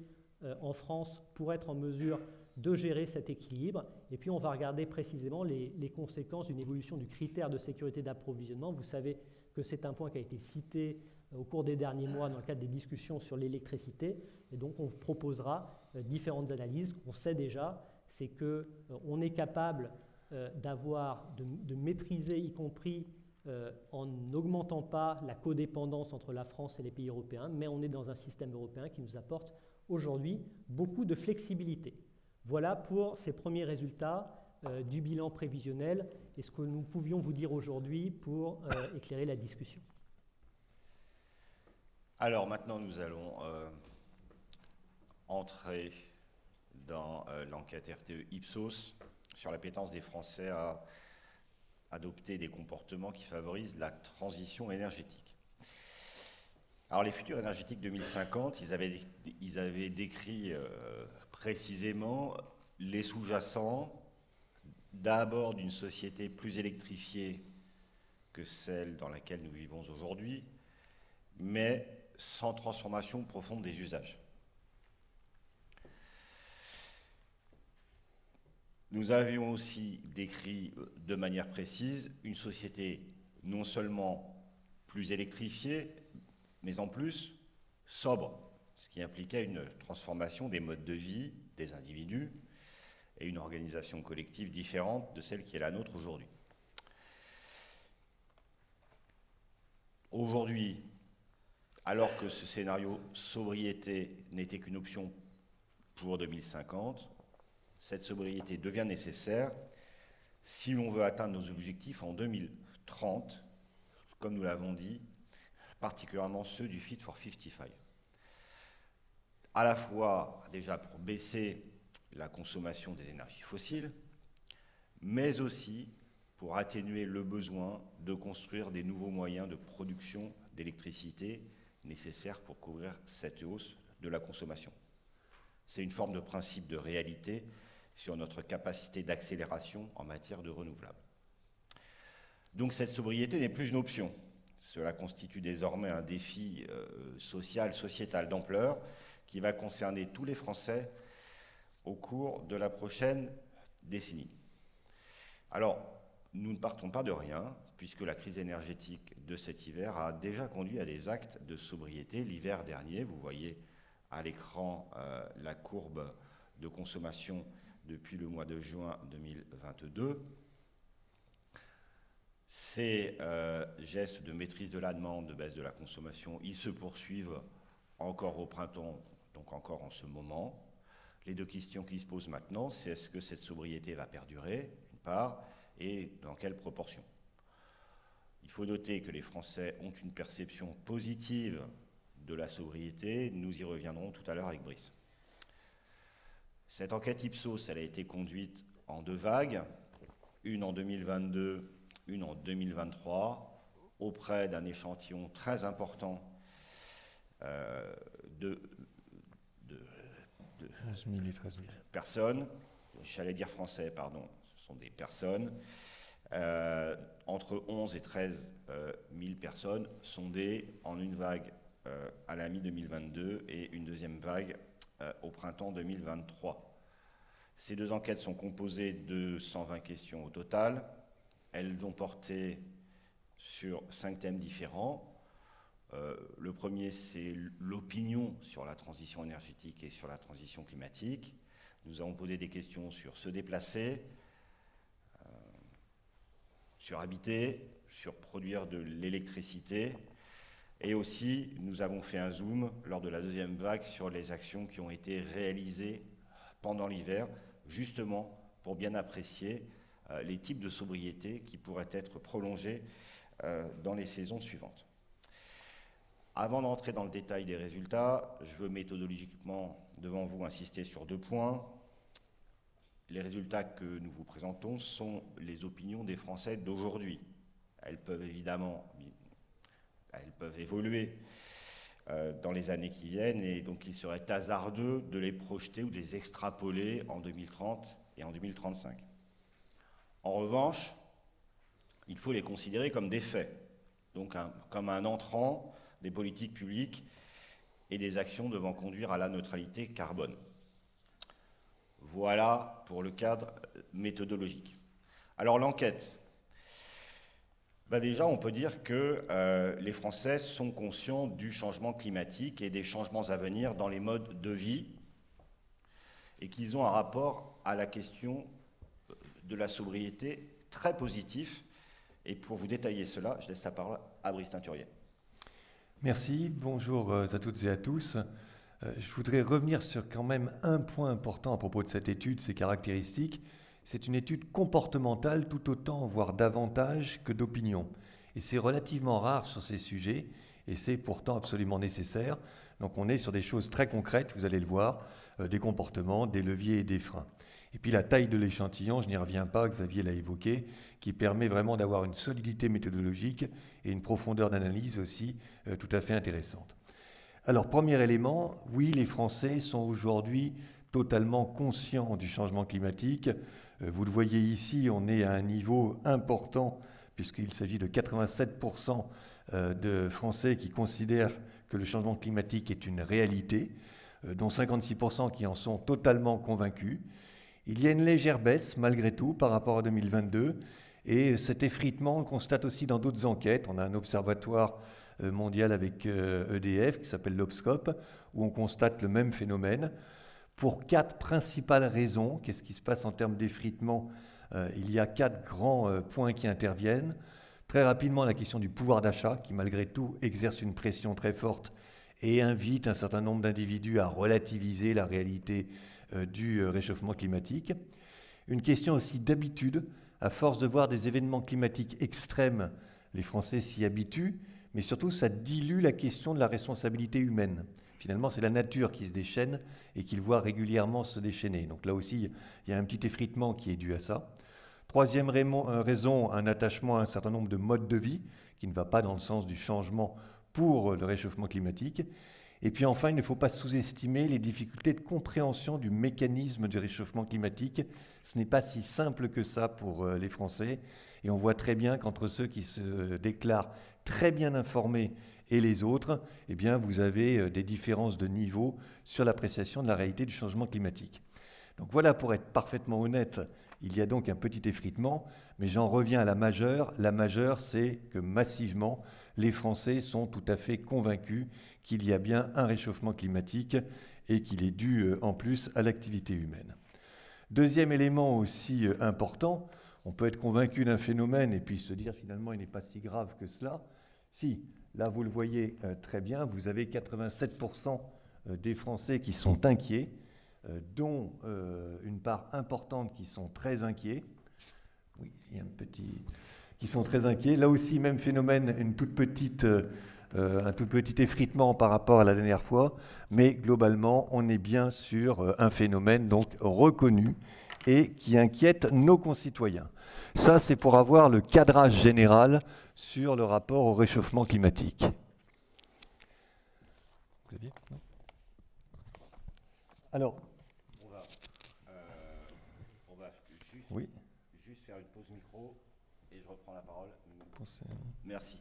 en France pour être en mesure de gérer cet équilibre. Et puis on va regarder précisément les conséquences d'une évolution du critère de sécurité d'approvisionnement. Vous savez que c'est un point qui a été cité au cours des derniers mois dans le cadre des discussions sur l'électricité. Et donc on vous proposera différentes analyses. On sait déjà, c'est qu'on est capable de maîtriser, y compris en n'augmentant pas la codépendance entre la France et les pays européens, mais on est dans un système européen qui nous apporte aujourd'hui beaucoup de flexibilité. Voilà pour ces premiers résultats du bilan prévisionnel et ce que nous pouvions vous dire aujourd'hui pour éclairer la discussion. Alors maintenant, nous allons entrer dans l'enquête RTE Ipsos sur l'appétence des Français à adopter des comportements qui favorisent la transition énergétique. Alors les futurs énergétiques 2050, ils avaient décrit précisément les sous-jacents d'abord d'une société plus électrifiée que celle dans laquelle nous vivons aujourd'hui, mais sans transformation profonde des usages. Nous avions aussi décrit de manière précise une société non seulement plus électrifiée, mais en plus sobre, ce qui impliquait une transformation des modes de vie des individus et une organisation collective différente de celle qui est la nôtre aujourd'hui. Aujourd'hui, alors que ce scénario sobriété n'était qu'une option pour 2050, cette sobriété devient nécessaire si l'on veut atteindre nos objectifs en 2030, comme nous l'avons dit, particulièrement ceux du Fit for 55. À la fois déjà pour baisser la consommation des énergies fossiles, mais aussi pour atténuer le besoin de construire des nouveaux moyens de production d'électricité nécessaires pour couvrir cette hausse de la consommation. C'est une forme de principe de réalité sur notre capacité d'accélération en matière de renouvelables. Donc cette sobriété n'est plus une option. Cela constitue désormais un défi social, sociétal d'ampleur qui va concerner tous les Français au cours de la prochaine décennie. Alors, nous ne partons pas de rien, puisque la crise énergétique de cet hiver a déjà conduit à des actes de sobriété. L'hiver dernier, vous voyez à l'écran la courbe de consommation depuis le mois de juin 2022. Ces gestes de maîtrise de la demande, de baisse de la consommation, ils se poursuivent encore au printemps, donc encore en ce moment. Les deux questions qui se posent maintenant, c'est est-ce que cette sobriété va perdurer, d'une part, et dans quelle proportion? Il faut noter que les Français ont une perception positive de la sobriété. Nous y reviendrons tout à l'heure avec Brice. Cette enquête Ipsos, elle a été conduite en 2 vagues, une en 2022, une en 2023, auprès d'un échantillon très important de 11 000 et 13 000 personnes, j'allais dire français, pardon, ce sont des personnes, entre 11 et 13 000 personnes sondées en une vague à la mi-2022 et une deuxième vague au printemps 2023. Ces 2 enquêtes sont composées de 120 questions au total. Elles ont porté sur 5 thèmes différents. Le premier, c'est l'opinion sur la transition énergétique et sur la transition climatique. Nous avons posé des questions sur se déplacer, sur habiter, sur produire de l'électricité. Et aussi, nous avons fait un zoom lors de la deuxième vague sur les actions qui ont été réalisées pendant l'hiver, justement pour bien apprécier les types de sobriété qui pourraient être prolongés dans les saisons suivantes. Avant d'entrer dans le détail des résultats, je veux méthodologiquement devant vous insister sur 2 points. Les résultats que nous vous présentons sont les opinions des Français d'aujourd'hui. Elles peuvent évidemment évoluer dans les années qui viennent, et donc il serait hasardeux de les projeter ou de les extrapoler en 2030 et en 2035. En revanche, il faut les considérer comme des faits, donc comme un entrant des politiques publiques et des actions devant conduire à la neutralité carbone. Voilà pour le cadre méthodologique. Alors l'enquête. Déjà, on peut dire que les Français sont conscients du changement climatique et des changements à venir dans les modes de vie et qu'ils ont un rapport à la question de la sobriété très positif. Et pour vous détailler cela, je laisse la parole à Brice Teinturier. Merci, bonjour à toutes et à tous. Je voudrais revenir sur quand même un point important à propos de cette étude, ses caractéristiques. C'est une étude comportementale tout autant, voire davantage, que d'opinion. Et c'est relativement rare sur ces sujets, et c'est pourtant absolument nécessaire. Donc on est sur des choses très concrètes, vous allez le voir, des comportements, des leviers et des freins. Et puis la taille de l'échantillon, je n'y reviens pas, Xavier l'a évoqué, qui permet vraiment d'avoir une solidité méthodologique et une profondeur d'analyse aussi tout à fait intéressante. Alors premier élément, oui, les Français sont aujourd'hui totalement conscients du changement climatique. Vous le voyez ici, on est à un niveau important, puisqu'il s'agit de 87% de Français qui considèrent que le changement climatique est une réalité, dont 56% qui en sont totalement convaincus. Il y a une légère baisse, malgré tout, par rapport à 2022, et cet effritement, on le constate aussi dans d'autres enquêtes. On a un observatoire mondial avec EDF qui s'appelle l'Obscope, où on constate le même phénomène. Pour 4 principales raisons, qu'est-ce qui se passe en termes d'effritement? Il y a 4 grands points qui interviennent. Très rapidement, la question du pouvoir d'achat, qui malgré tout exerce une pression très forte et invite un certain nombre d'individus à relativiser la réalité du réchauffement climatique. Une question aussi d'habitude. À force de voir des événements climatiques extrêmes, les Français s'y habituent, mais surtout ça dilue la question de la responsabilité humaine. Finalement, c'est la nature qui se déchaîne et qu'ils voient régulièrement se déchaîner. Donc là aussi, il y a un petit effritement qui est dû à ça. Troisième raison, un attachement à un certain nombre de modes de vie qui ne va pas dans le sens du changement pour le réchauffement climatique. Et puis enfin, il ne faut pas sous-estimer les difficultés de compréhension du mécanisme du réchauffement climatique. Ce n'est pas si simple que ça pour les Français. Et on voit très bien qu'entre ceux qui se déclarent très bien informés et les autres, eh bien, vous avez des différences de niveau sur l'appréciation de la réalité du changement climatique. Donc voilà, pour être parfaitement honnête, il y a donc un petit effritement, mais j'en reviens à la majeure. La majeure, c'est que massivement, les Français sont tout à fait convaincus qu'il y a bien un réchauffement climatique et qu'il est dû en plus à l'activité humaine. Deuxième élément aussi important, on peut être convaincu d'un phénomène et puis se dire finalement il n'est pas si grave que cela. Si, là vous le voyez très bien, vous avez 87% des Français qui sont inquiets, dont une part importante qui sont très inquiets. Oui, il y a un petit... qui sont très inquiets. Là aussi, même phénomène, un tout petit effritement par rapport à la dernière fois, mais globalement, on est bien sur un phénomène donc reconnu et qui inquiète nos concitoyens. Ça, c'est pour avoir le cadrage général sur le rapport au réchauffement climatique. Xavier ? Non ? Alors, on va juste faire une pause micro et je reprends la parole. Merci.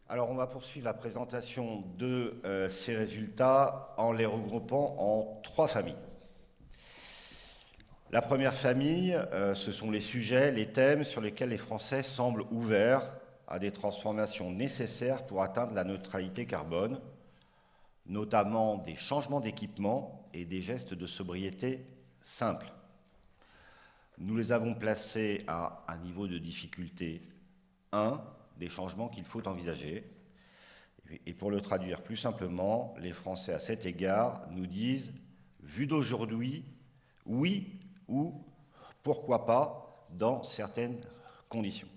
Alors, on va poursuivre la présentation de ces résultats en les regroupant en 3 familles. La première famille, ce sont les sujets, les thèmes sur lesquels les Français semblent ouverts à des transformations nécessaires pour atteindre la neutralité carbone, notamment des changements d'équipement et des gestes de sobriété simples. Nous les avons placés à un niveau de difficulté 1, des changements qu'il faut envisager. Et pour le traduire plus simplement, les Français à cet égard nous disent, vu d'aujourd'hui, oui ou pourquoi pas dans certaines conditions.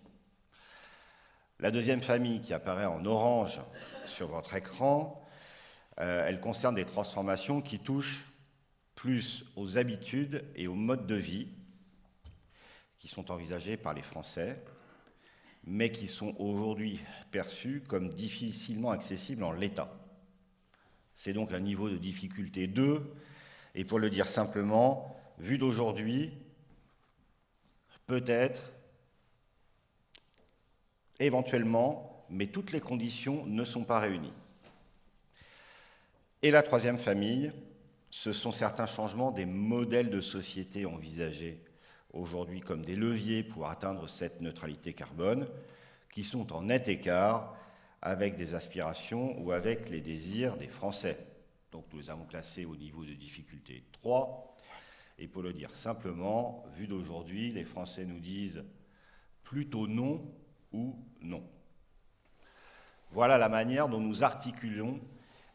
La deuxième famille qui apparaît en orange sur votre écran, elle concerne des transformations qui touchent plus aux habitudes et aux modes de vie qui sont envisagés par les Français, mais qui sont aujourd'hui perçus comme difficilement accessibles en l'état. C'est donc un niveau de difficulté 2, et pour le dire simplement, vu d'aujourd'hui, peut-être, éventuellement, mais toutes les conditions ne sont pas réunies. Et la troisième famille, ce sont certains changements des modèles de société envisagés aujourd'hui comme des leviers pour atteindre cette neutralité carbone, qui sont en net écart avec des aspirations ou avec les désirs des Français. Donc nous les avons classés au niveau de difficulté 3. Et pour le dire simplement, vu d'aujourd'hui, les Français nous disent plutôt non ou non. Voilà la manière dont nous articulons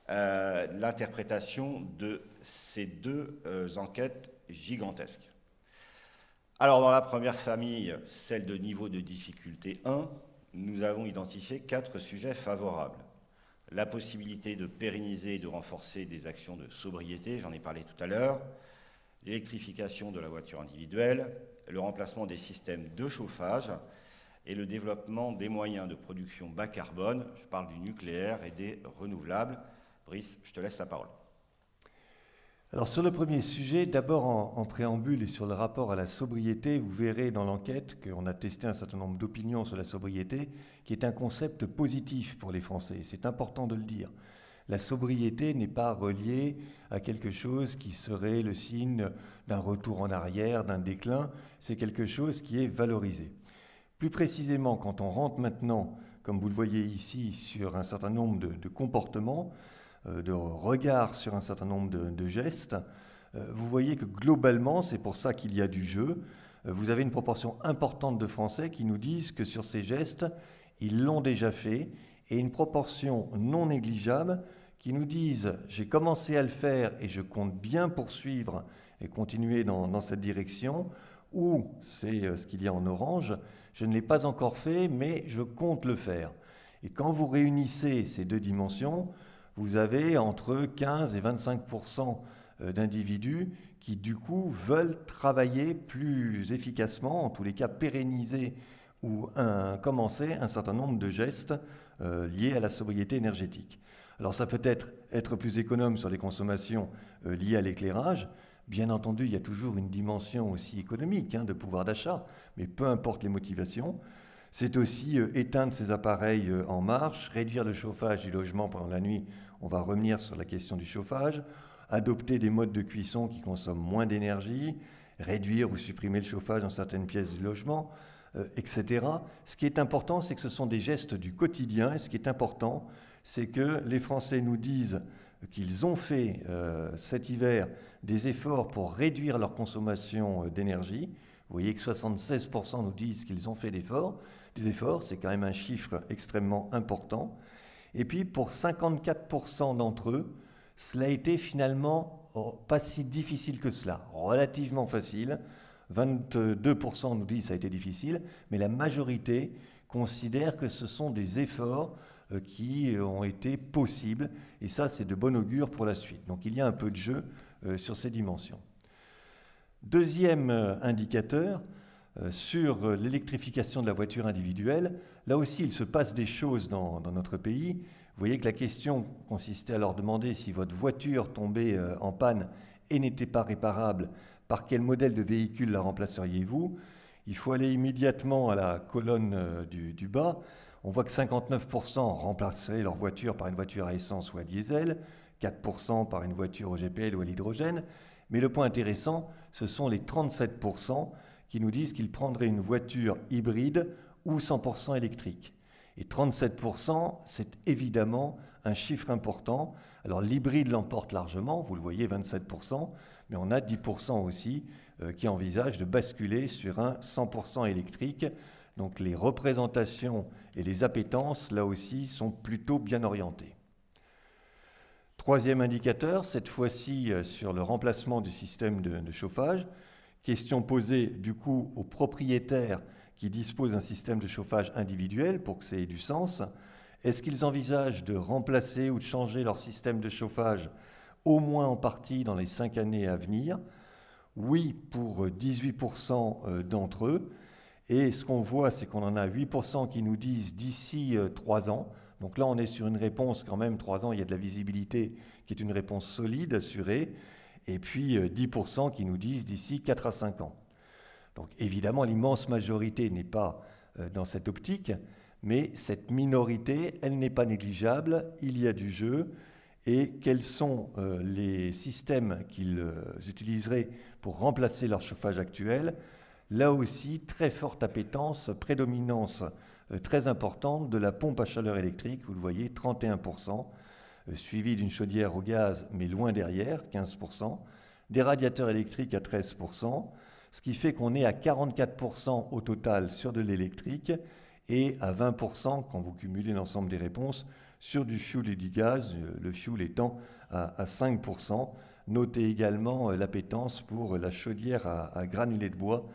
l'interprétation de ces 2 enquêtes gigantesques. Alors, dans la première famille, celle de niveau de difficulté 1, nous avons identifié 4 sujets favorables. La possibilité de pérenniser et de renforcer des actions de sobriété, j'en ai parlé tout à l'heure, l'électrification de la voiture individuelle, le remplacement des systèmes de chauffage et le développement des moyens de production bas carbone. Je parle du nucléaire et des renouvelables. Brice, je te laisse la parole. Alors sur le premier sujet, d'abord en préambule et sur le rapport à la sobriété, vous verrez dans l'enquête qu'on a testé un certain nombre d'opinions sur la sobriété, qui est un concept positif pour les Français. C'est important de le dire. La sobriété n'est pas reliée à quelque chose qui serait le signe d'un retour en arrière, d'un déclin. C'est quelque chose qui est valorisé. Plus précisément, quand on rentre maintenant, comme vous le voyez ici, sur un certain nombre de comportements, de regard sur un certain nombre de gestes, vous voyez que globalement, c'est pour ça qu'il y a du jeu, vous avez une proportion importante de Français qui nous disent que sur ces gestes, ils l'ont déjà fait, et une proportion non négligeable qui nous disent « j'ai commencé à le faire et je compte bien poursuivre et continuer dans cette direction », ou c'est ce qu'il y a en orange, « je ne l'ai pas encore fait, mais je compte le faire ». Et quand vous réunissez ces 2 dimensions, vous avez entre 15 et 25% d'individus qui, du coup, veulent travailler plus efficacement, en tous les cas pérenniser ou commencer un certain nombre de gestes liés à la sobriété énergétique. Alors ça peut être plus économe sur les consommations liées à l'éclairage. Bien entendu, il y a toujours une dimension aussi économique de pouvoir d'achat, mais peu importe les motivations. C'est aussi éteindre ces appareils en marche, réduire le chauffage du logement pendant la nuit. On va revenir sur la question du chauffage, adopter des modes de cuisson qui consomment moins d'énergie, réduire ou supprimer le chauffage dans certaines pièces du logement, etc. Ce qui est important, c'est que ce sont des gestes du quotidien. Et ce qui est important, c'est que les Français nous disent qu'ils ont fait cet hiver des efforts pour réduire leur consommation d'énergie. Vous voyez que 76% nous disent qu'ils ont fait des efforts, c'est quand même un chiffre extrêmement important. Et puis pour 54% d'entre eux, cela a été finalement pas si difficile que cela, relativement facile. 22% nous disent que ça a été difficile, mais la majorité considère que ce sont des efforts qui ont été possibles, et ça c'est de bon augure pour la suite. Donc il y a un peu de jeu sur ces dimensions. Deuxième indicateur, sur l'électrification de la voiture individuelle, là aussi il se passe des choses dans notre pays. Vous voyez que la question consistait à leur demander si votre voiture tombait en panne et n'était pas réparable, par quel modèle de véhicule la remplaceriez-vous? Il faut aller immédiatement à la colonne du bas. On voit que 59% remplaceraient leur voiture par une voiture à essence ou à diesel, 4% par une voiture au GPL ou à l'hydrogène. Mais le point intéressant, ce sont les 37% qui nous disent qu'ils prendraient une voiture hybride ou 100% électrique. Et 37%, c'est évidemment un chiffre important. Alors l'hybride l'emporte largement, vous le voyez, 27%, mais on a 10% aussi qui envisagent de basculer sur un 100% électrique. Donc les représentations et les appétences, là aussi, sont plutôt bien orientées. Troisième indicateur, cette fois-ci sur le remplacement du système de chauffage. Question posée du coup aux propriétaires qui disposent d'un système de chauffage individuel pour que ça ait du sens. Est-ce qu'ils envisagent de remplacer ou de changer leur système de chauffage au moins en partie dans les 5 années à venir? Oui, pour 18% d'entre eux. Et ce qu'on voit, c'est qu'on en a 8% qui nous disent d'ici 3 ans. Donc là, on est sur une réponse quand même, 3 ans, il y a de la visibilité qui est une réponse solide, assurée. Et puis 10% qui nous disent d'ici 4 à 5 ans. Donc évidemment, l'immense majorité n'est pas dans cette optique, mais cette minorité, elle n'est pas négligeable, il y a du jeu. Et quels sont les systèmes qu'ils utiliseraient pour remplacer leur chauffage actuel? Là aussi, très forte appétence, prédominance très importante de la pompe à chaleur électrique, vous le voyez, 31%, suivi d'une chaudière au gaz, mais loin derrière, 15%, des radiateurs électriques à 13%, ce qui fait qu'on est à 44% au total sur de l'électrique et à 20% quand vous cumulez l'ensemble des réponses sur du fioul et du gaz, le fioul étant à 5%. Notez également l'appétence pour la chaudière à granulés de bois,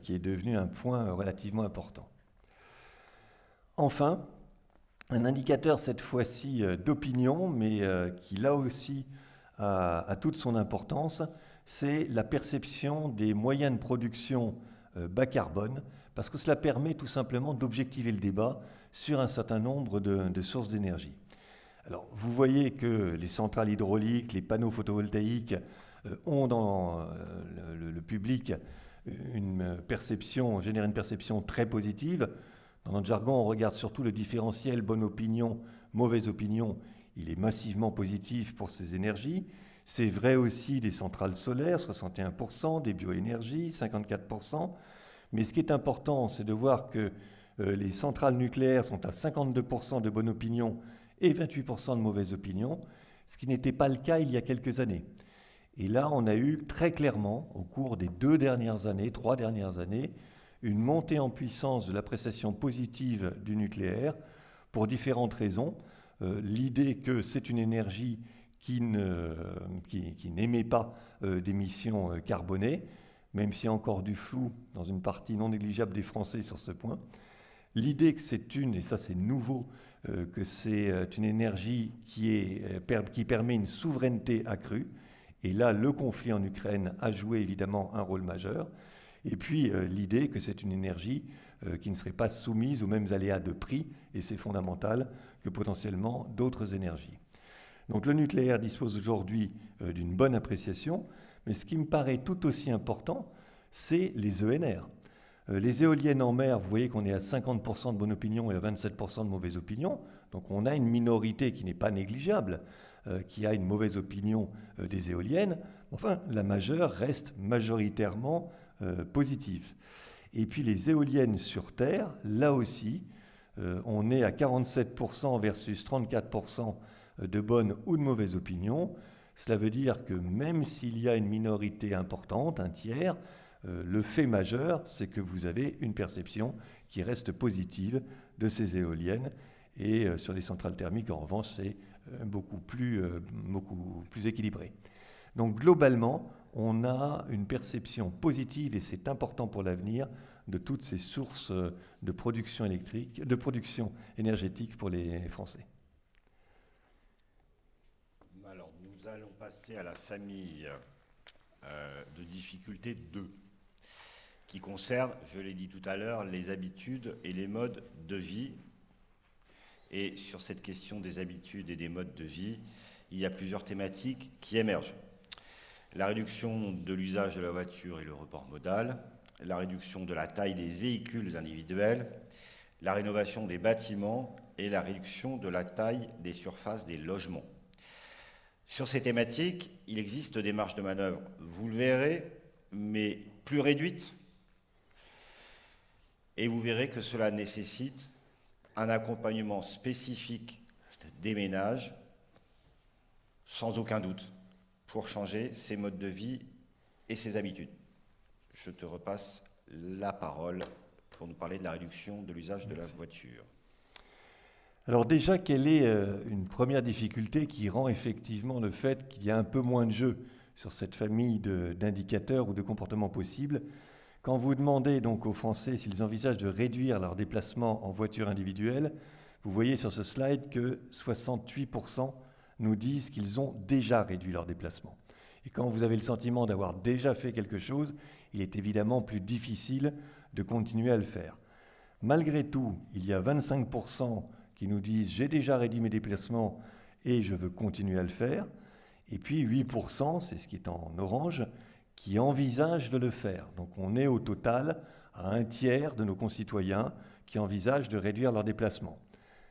qui est devenu un point relativement important. Enfin, un indicateur cette fois-ci d'opinion, mais qui là aussi a toute son importance, c'est la perception des moyens de production bas carbone, parce que cela permet tout simplement d'objectiver le débat sur un certain nombre de sources d'énergie. Alors, vous voyez que les centrales hydrauliques, les panneaux photovoltaïques ont dans le public génèrent une perception très positive. Dans notre jargon, on regarde surtout le différentiel bonne opinion, mauvaise opinion. Il est massivement positif pour ces énergies. C'est vrai aussi des centrales solaires, 61%, des bioénergies, 54%. Mais ce qui est important, c'est de voir que les centrales nucléaires sont à 52% de bonne opinion et 28% de mauvaise opinion, ce qui n'était pas le cas il y a quelques années. Et là, on a eu très clairement, au cours des 3 dernières années, une montée en puissance de l'appréciation positive du nucléaire pour différentes raisons. L'idée que c'est une énergie qui n'émet pas d'émissions carbonées, même s'il y a encore du flou dans une partie non négligeable des Français sur ce point. L'idée que c'est et ça c'est nouveau, que c'est une énergie qui permet une souveraineté accrue. Et là, le conflit en Ukraine a joué évidemment un rôle majeur. Et puis l'idée que c'est une énergie qui ne serait pas soumise aux mêmes aléas de prix, et c'est fondamental, que potentiellement d'autres énergies. Donc le nucléaire dispose aujourd'hui d'une bonne appréciation, mais ce qui me paraît tout aussi important, c'est les ENR. Les éoliennes en mer, vous voyez qu'on est à 50% de bonne opinion et à 27% de mauvaise opinion. Donc on a une minorité qui n'est pas négligeable, qui a une mauvaise opinion des éoliennes. Enfin, la majeure reste majoritairement positive. Et puis les éoliennes sur Terre, là aussi, on est à 47% versus 34% de bonnes ou de mauvaises opinions. Cela veut dire que même s'il y a une minorité importante, un tiers, le fait majeur, c'est que vous avez une perception qui reste positive de ces éoliennes. Et sur les centrales thermiques, en revanche, c'est beaucoup plus équilibré. Donc globalement, on a une perception positive, et c'est important pour l'avenir, de toutes ces sources de production électrique, de production énergétique pour les Français. Alors, nous allons passer à la famille de difficulté 2, qui concerne, je l'ai dit tout à l'heure, les habitudes et les modes de vie. Et sur cette question des habitudes et des modes de vie, il y a plusieurs thématiques qui émergent. La réduction de l'usage de la voiture et le report modal, la réduction de la taille des véhicules individuels, la rénovation des bâtiments et la réduction de la taille des surfaces des logements. Sur ces thématiques, il existe des marges de manœuvre, vous le verrez, mais plus réduites. Et vous verrez que cela nécessite un accompagnement spécifique des ménages, sans aucun doute, pour changer ses modes de vie et ses habitudes. Je te repasse la parole pour nous parler de la réduction de l'usage de la voiture. Alors déjà, quelle est une première difficulté qui rend effectivement le fait qu'il y a un peu moins de jeu sur cette famille d'indicateurs ou de comportements possibles? Quand vous demandez donc aux Français s'ils envisagent de réduire leurs déplacements en voiture individuelle, vous voyez sur ce slide que 68% nous disent qu'ils ont déjà réduit leurs déplacements. Et quand vous avez le sentiment d'avoir déjà fait quelque chose, il est évidemment plus difficile de continuer à le faire. Malgré tout, il y a 25% qui nous disent « j'ai déjà réduit mes déplacements et je veux continuer à le faire ». Et puis 8%, c'est ce qui est en orange, qui envisagent de le faire. Donc on est au total à un tiers de nos concitoyens qui envisagent de réduire leurs déplacements.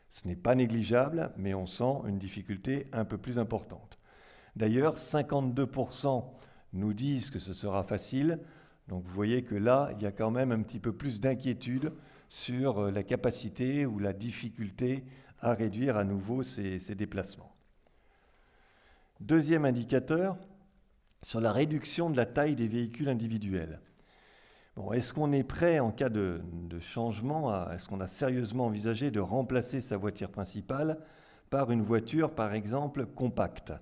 Ce n'est pas négligeable, mais on sent une difficulté un peu plus importante. D'ailleurs, 52% nous disent que ce sera facile. Donc vous voyez que là, il y a quand même un petit peu plus d'inquiétude sur la capacité ou la difficulté à réduire à nouveau ces déplacements. Deuxième indicateur, sur la réduction de la taille des véhicules individuels. Bon, est-ce qu'on est prêt en cas de changement, est-ce qu'on a sérieusement envisagé de remplacer sa voiture principale par une voiture, par exemple, compacte?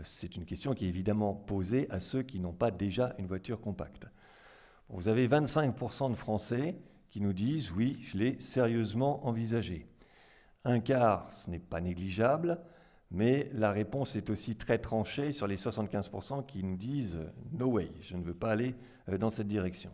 C'est une question qui est évidemment posée à ceux qui n'ont pas déjà une voiture compacte. Vous avez 25% de Français qui nous disent « oui, je l'ai sérieusement envisagé ». Un quart, ce n'est pas négligeable, mais la réponse est aussi très tranchée sur les 75% qui nous disent « no way, je ne veux pas aller dans cette direction ».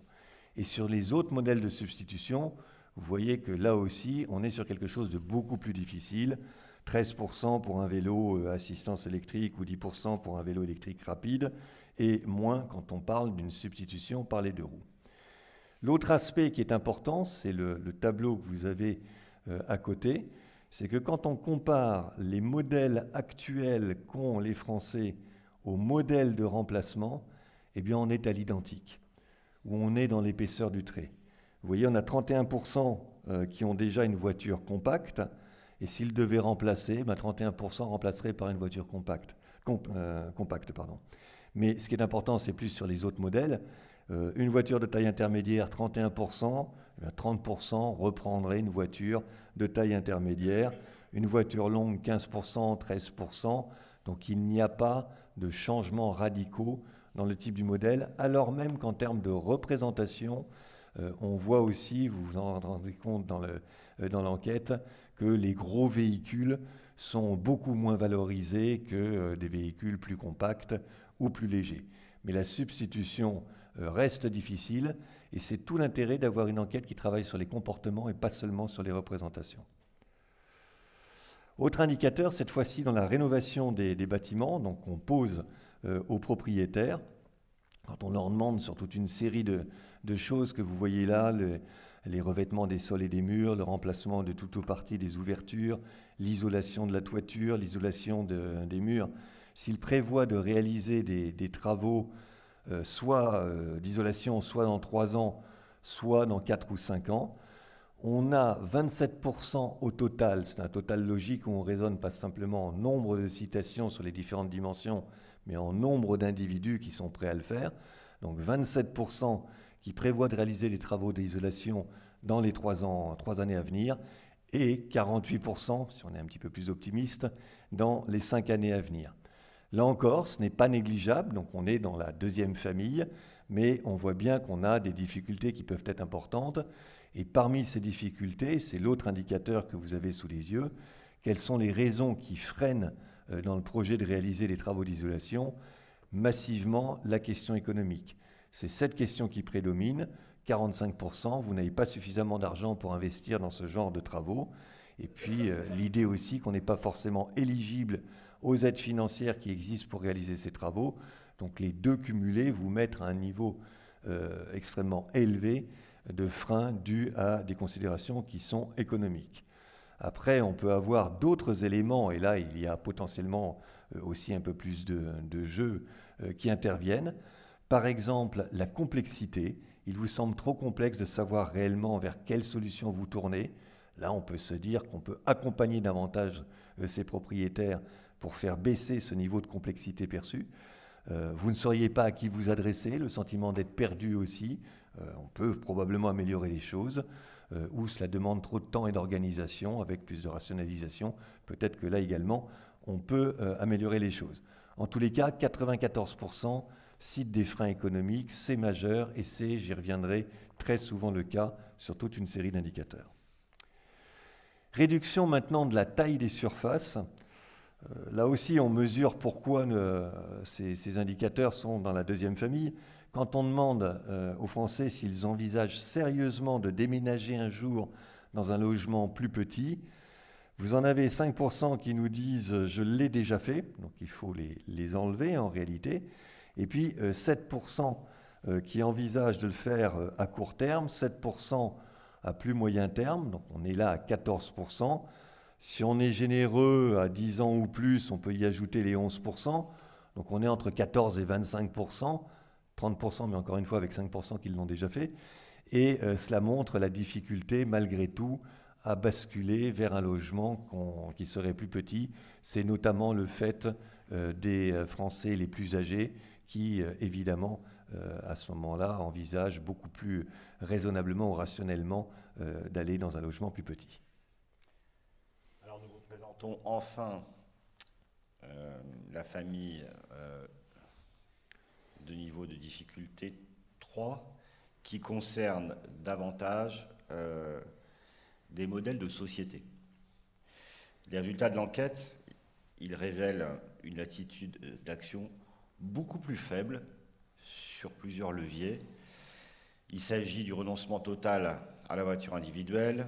Et sur les autres modèles de substitution, vous voyez que là aussi, on est sur quelque chose de beaucoup plus difficile. 13% pour un vélo assistance électrique ou 10% pour un vélo électrique rapide, et moins quand on parle d'une substitution par les deux roues. L'autre aspect qui est important, c'est le tableau que vous avez à côté, c'est que quand on compare les modèles actuels qu'ont les Français aux modèles de remplacement, eh bien on est à l'identique, où on est dans l'épaisseur du trait. Vous voyez, on a 31% qui ont déjà une voiture compacte, et s'ils devaient remplacer, 31% remplaceraient par une voiture compacte. Mais ce qui est important, c'est plus sur les autres modèles. Une voiture de taille intermédiaire, 31%, 30% reprendraient une voiture de taille intermédiaire. Une voiture longue, 15%, 13%. Donc il n'y a pas de changements radicaux dans le type du modèle, alors même qu'en termes de représentation, on voit aussi, vous vous en rendez compte dans l'enquête, que les gros véhicules sont beaucoup moins valorisés que des véhicules plus compacts ou plus légers. Mais la substitution reste difficile, et c'est tout l'intérêt d'avoir une enquête qui travaille sur les comportements et pas seulement sur les représentations. Autre indicateur, cette fois-ci dans la rénovation des bâtiments, donc on pose aux propriétaires, quand on leur demande sur toute une série de choses que vous voyez là, les revêtements des sols et des murs, le remplacement de toute ou partie des ouvertures, l'isolation de la toiture, l'isolation des murs, s'ils prévoient de réaliser des travaux soit d'isolation, soit dans 3 ans, soit dans 4 ou 5 ans, On a 27% au total, c'est un total logique où on raisonne pas simplement en nombre de citations sur les différentes dimensions, mais en nombre d'individus qui sont prêts à le faire. Donc 27% qui prévoient de réaliser les travaux d'isolation dans les 3 années à venir, et 48%, si on est un petit peu plus optimiste, dans les 5 années à venir. Là encore, ce n'est pas négligeable, donc on est dans la deuxième famille, mais on voit bien qu'on a des difficultés qui peuvent être importantes. Et parmi ces difficultés, c'est l'autre indicateur que vous avez sous les yeux, quelles sont les raisons qui freinent dans le projet de réaliser les travaux d'isolation? Massivement, la question économique. C'est cette question qui prédomine. 45%, vous n'avez pas suffisamment d'argent pour investir dans ce genre de travaux. Et puis, l'idée aussi qu'on n'est pas forcément éligible aux aides financières qui existent pour réaliser ces travaux. Donc, les deux cumulés vous mettent à un niveau extrêmement élevé de freins dus à des considérations qui sont économiques. Après, on peut avoir d'autres éléments, et là, il y a potentiellement aussi un peu plus de jeux qui interviennent. Par exemple, la complexité. Il vous semble trop complexe de savoir réellement vers quelle solution vous tournez. Là, on peut se dire qu'on peut accompagner davantage ces propriétaires pour faire baisser ce niveau de complexité perçu. Vous ne sauriez pas à qui vous adresser, le sentiment d'être perdu aussi. On peut probablement améliorer les choses, ou cela demande trop de temps et d'organisation avec plus de rationalisation. Peut-être que là également, on peut améliorer les choses. En tous les cas, 94% citent des freins économiques, c'est majeur et c'est, j'y reviendrai, très souvent le cas sur toute une série d'indicateurs. Réduction maintenant de la taille des surfaces. Là aussi, on mesure pourquoi ces indicateurs sont dans la deuxième famille. Quand on demande aux Français s'ils envisagent sérieusement de déménager un jour dans un logement plus petit, vous en avez 5% qui nous disent « je l'ai déjà fait », donc il faut les enlever en réalité. Et puis 7% qui envisagent de le faire à court terme, 7% à plus moyen terme, donc on est là à 14%. Si on est généreux à 10 ans ou plus, on peut y ajouter les 11%. Donc on est entre 14 et 25%, 30%, mais encore une fois avec 5% qui l'ont déjà fait. Et cela montre la difficulté, malgré tout, à basculer vers un logement qui serait plus petit. C'est notamment le fait des Français les plus âgés qui, évidemment, à ce moment-là, envisagent beaucoup plus raisonnablement ou rationnellement d'aller dans un logement plus petit. Alors nous vous présentons enfin la famille de niveau de difficulté 3 qui concerne davantage des modèles de société. Les résultats de l'enquête, ils révèlent une latitude d'action beaucoup plus faible sur plusieurs leviers. Il s'agit du renoncement total à la voiture individuelle,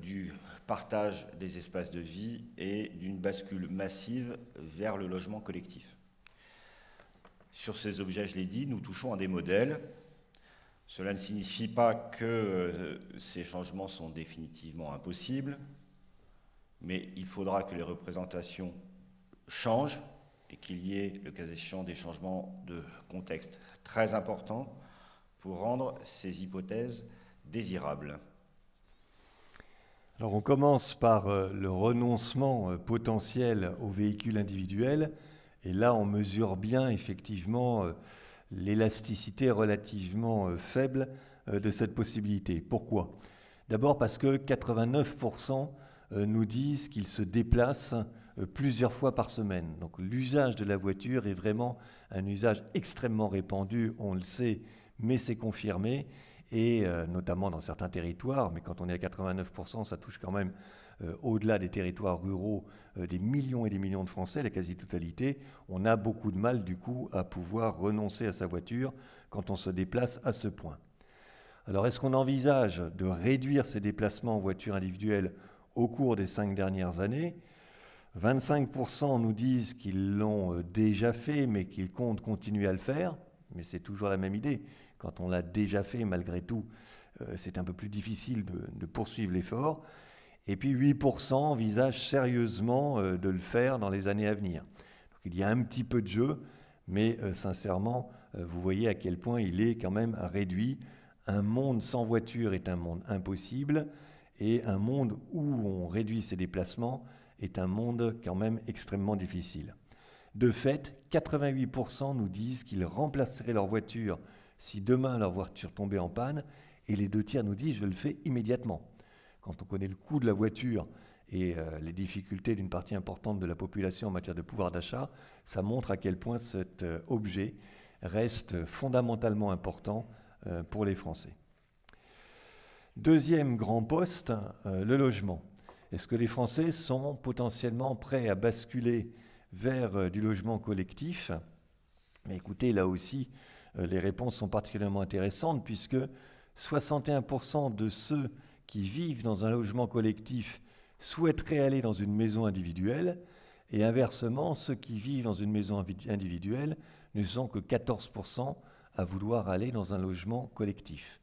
du partage des espaces de vie et d'une bascule massive vers le logement collectif. Sur ces objets, je l'ai dit, nous touchons à des modèles. Cela ne signifie pas que ces changements sont définitivement impossibles, mais il faudra que les représentations changent et qu'il y ait, le cas échéant, des changements de contexte très importants pour rendre ces hypothèses désirables. Alors on commence par le renoncement potentiel aux véhicules individuels, et là on mesure bien effectivement l'élasticité relativement faible de cette possibilité. Pourquoi? D'abord parce que 89% nous disent qu'ils se déplacent plusieurs fois par semaine. Donc l'usage de la voiture est vraiment un usage extrêmement répandu, on le sait, mais c'est confirmé, et notamment dans certains territoires, mais quand on est à 89%, ça touche quand même au-delà des territoires ruraux des millions et des millions de Français, la quasi-totalité. On a beaucoup de mal du coup à pouvoir renoncer à sa voiture quand on se déplace à ce point. Alors est-ce qu'on envisage de réduire ces déplacements en voiture individuelle au cours des 5 dernières années? 25% nous disent qu'ils l'ont déjà fait, mais qu'ils comptent continuer à le faire. Mais c'est toujours la même idée. Quand on l'a déjà fait, malgré tout, c'est un peu plus difficile de poursuivre l'effort. Et puis 8% envisagent sérieusement de le faire dans les années à venir. Donc il y a un petit peu de jeu, mais sincèrement, vous voyez à quel point il est quand même réduit. Un monde sans voiture est un monde impossible, et un monde où on réduit ses déplacements est un monde quand même extrêmement difficile. De fait, 88% nous disent qu'ils remplaceraient leur voiture si demain leur voiture tombait en panne, et les 2 tiers nous disent « je le fais immédiatement ». Quand on connaît le coût de la voiture et les difficultés d'une partie importante de la population en matière de pouvoir d'achat, ça montre à quel point cet objet reste fondamentalement important pour les Français. Deuxième grand poste, le logement. Est-ce que les Français sont potentiellement prêts à basculer vers du logement collectif? Mais écoutez, là aussi, les réponses sont particulièrement intéressantes puisque 61% de ceux qui vivent dans un logement collectif souhaiteraient aller dans une maison individuelle, et inversement, ceux qui vivent dans une maison individuelle ne sont que 14% à vouloir aller dans un logement collectif.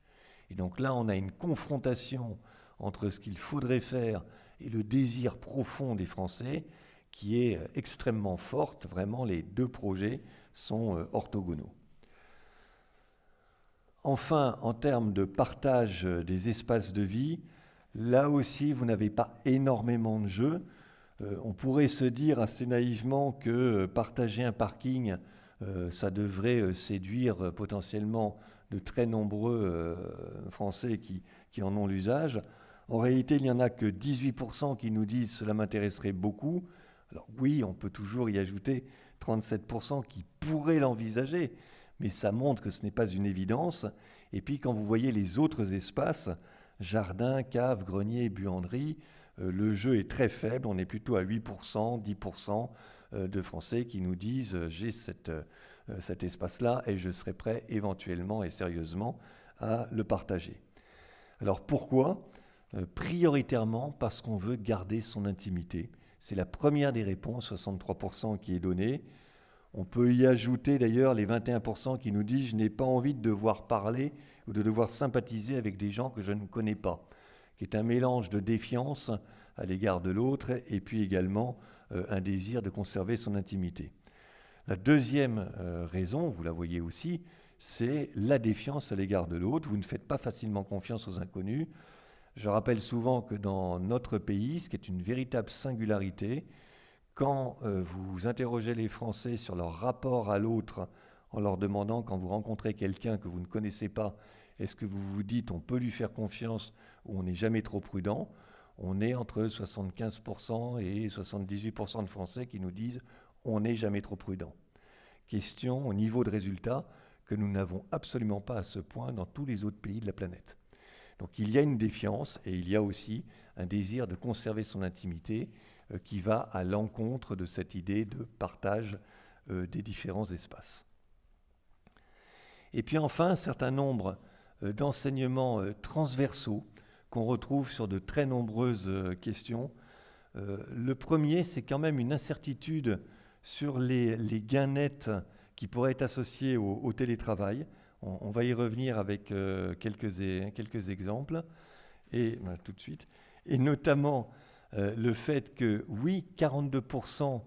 Et donc là, on a une confrontation entre ce qu'il faudrait faire et le désir profond des Français qui est extrêmement forte. Vraiment, les 2 projets sont orthogonaux. Enfin, en termes de partage des espaces de vie, là aussi, vous n'avez pas énormément de jeux. On pourrait se dire assez naïvement que partager un parking, ça devrait séduire potentiellement de très nombreux Français qui en ont l'usage. En réalité, il n'y en a que 18% qui nous disent « cela m'intéresserait beaucoup ». Alors oui, on peut toujours y ajouter 37% qui pourraient l'envisager, mais ça montre que ce n'est pas une évidence. Et puis quand vous voyez les autres espaces, jardin, cave, grenier, buanderie, le jeu est très faible, on est plutôt à 8%, 10% de Français qui nous disent « j'ai cet espace-là et je serai prêt éventuellement et sérieusement à le partager ». Alors pourquoi ? Prioritairement parce qu'on veut garder son intimité. C'est la première des réponses, 63% qui est donnée. On peut y ajouter d'ailleurs les 21% qui nous disent « je n'ai pas envie de devoir parler ou de devoir sympathiser avec des gens que je ne connais pas », qui est un mélange de défiance à l'égard de l'autre et puis également un désir de conserver son intimité. La deuxième raison, vous la voyez aussi, c'est la défiance à l'égard de l'autre. Vous ne faites pas facilement confiance aux inconnus. Je rappelle souvent que dans notre pays, ce qui est une véritable singularité, quand vous interrogez les Français sur leur rapport à l'autre, en leur demandant, quand vous rencontrez quelqu'un que vous ne connaissez pas, est-ce que vous vous dites on peut lui faire confiance ou on n'est jamais trop prudent? On est entre 75% et 78% de Français qui nous disent on n'est jamais trop prudent. Question au niveau de résultat que nous n'avons absolument pas à ce point dans tous les autres pays de la planète. Donc il y a une défiance et il y a aussi un désir de conserver son intimité qui va à l'encontre de cette idée de partage des différents espaces. Et puis enfin, un certain nombre d'enseignements transversaux qu'on retrouve sur de très nombreuses questions. Le premier, c'est quand même une incertitude sur les gains nets qui pourraient être associés au télétravail. On va y revenir avec quelques exemples, et tout de suite. Et notamment le fait que, oui, 42%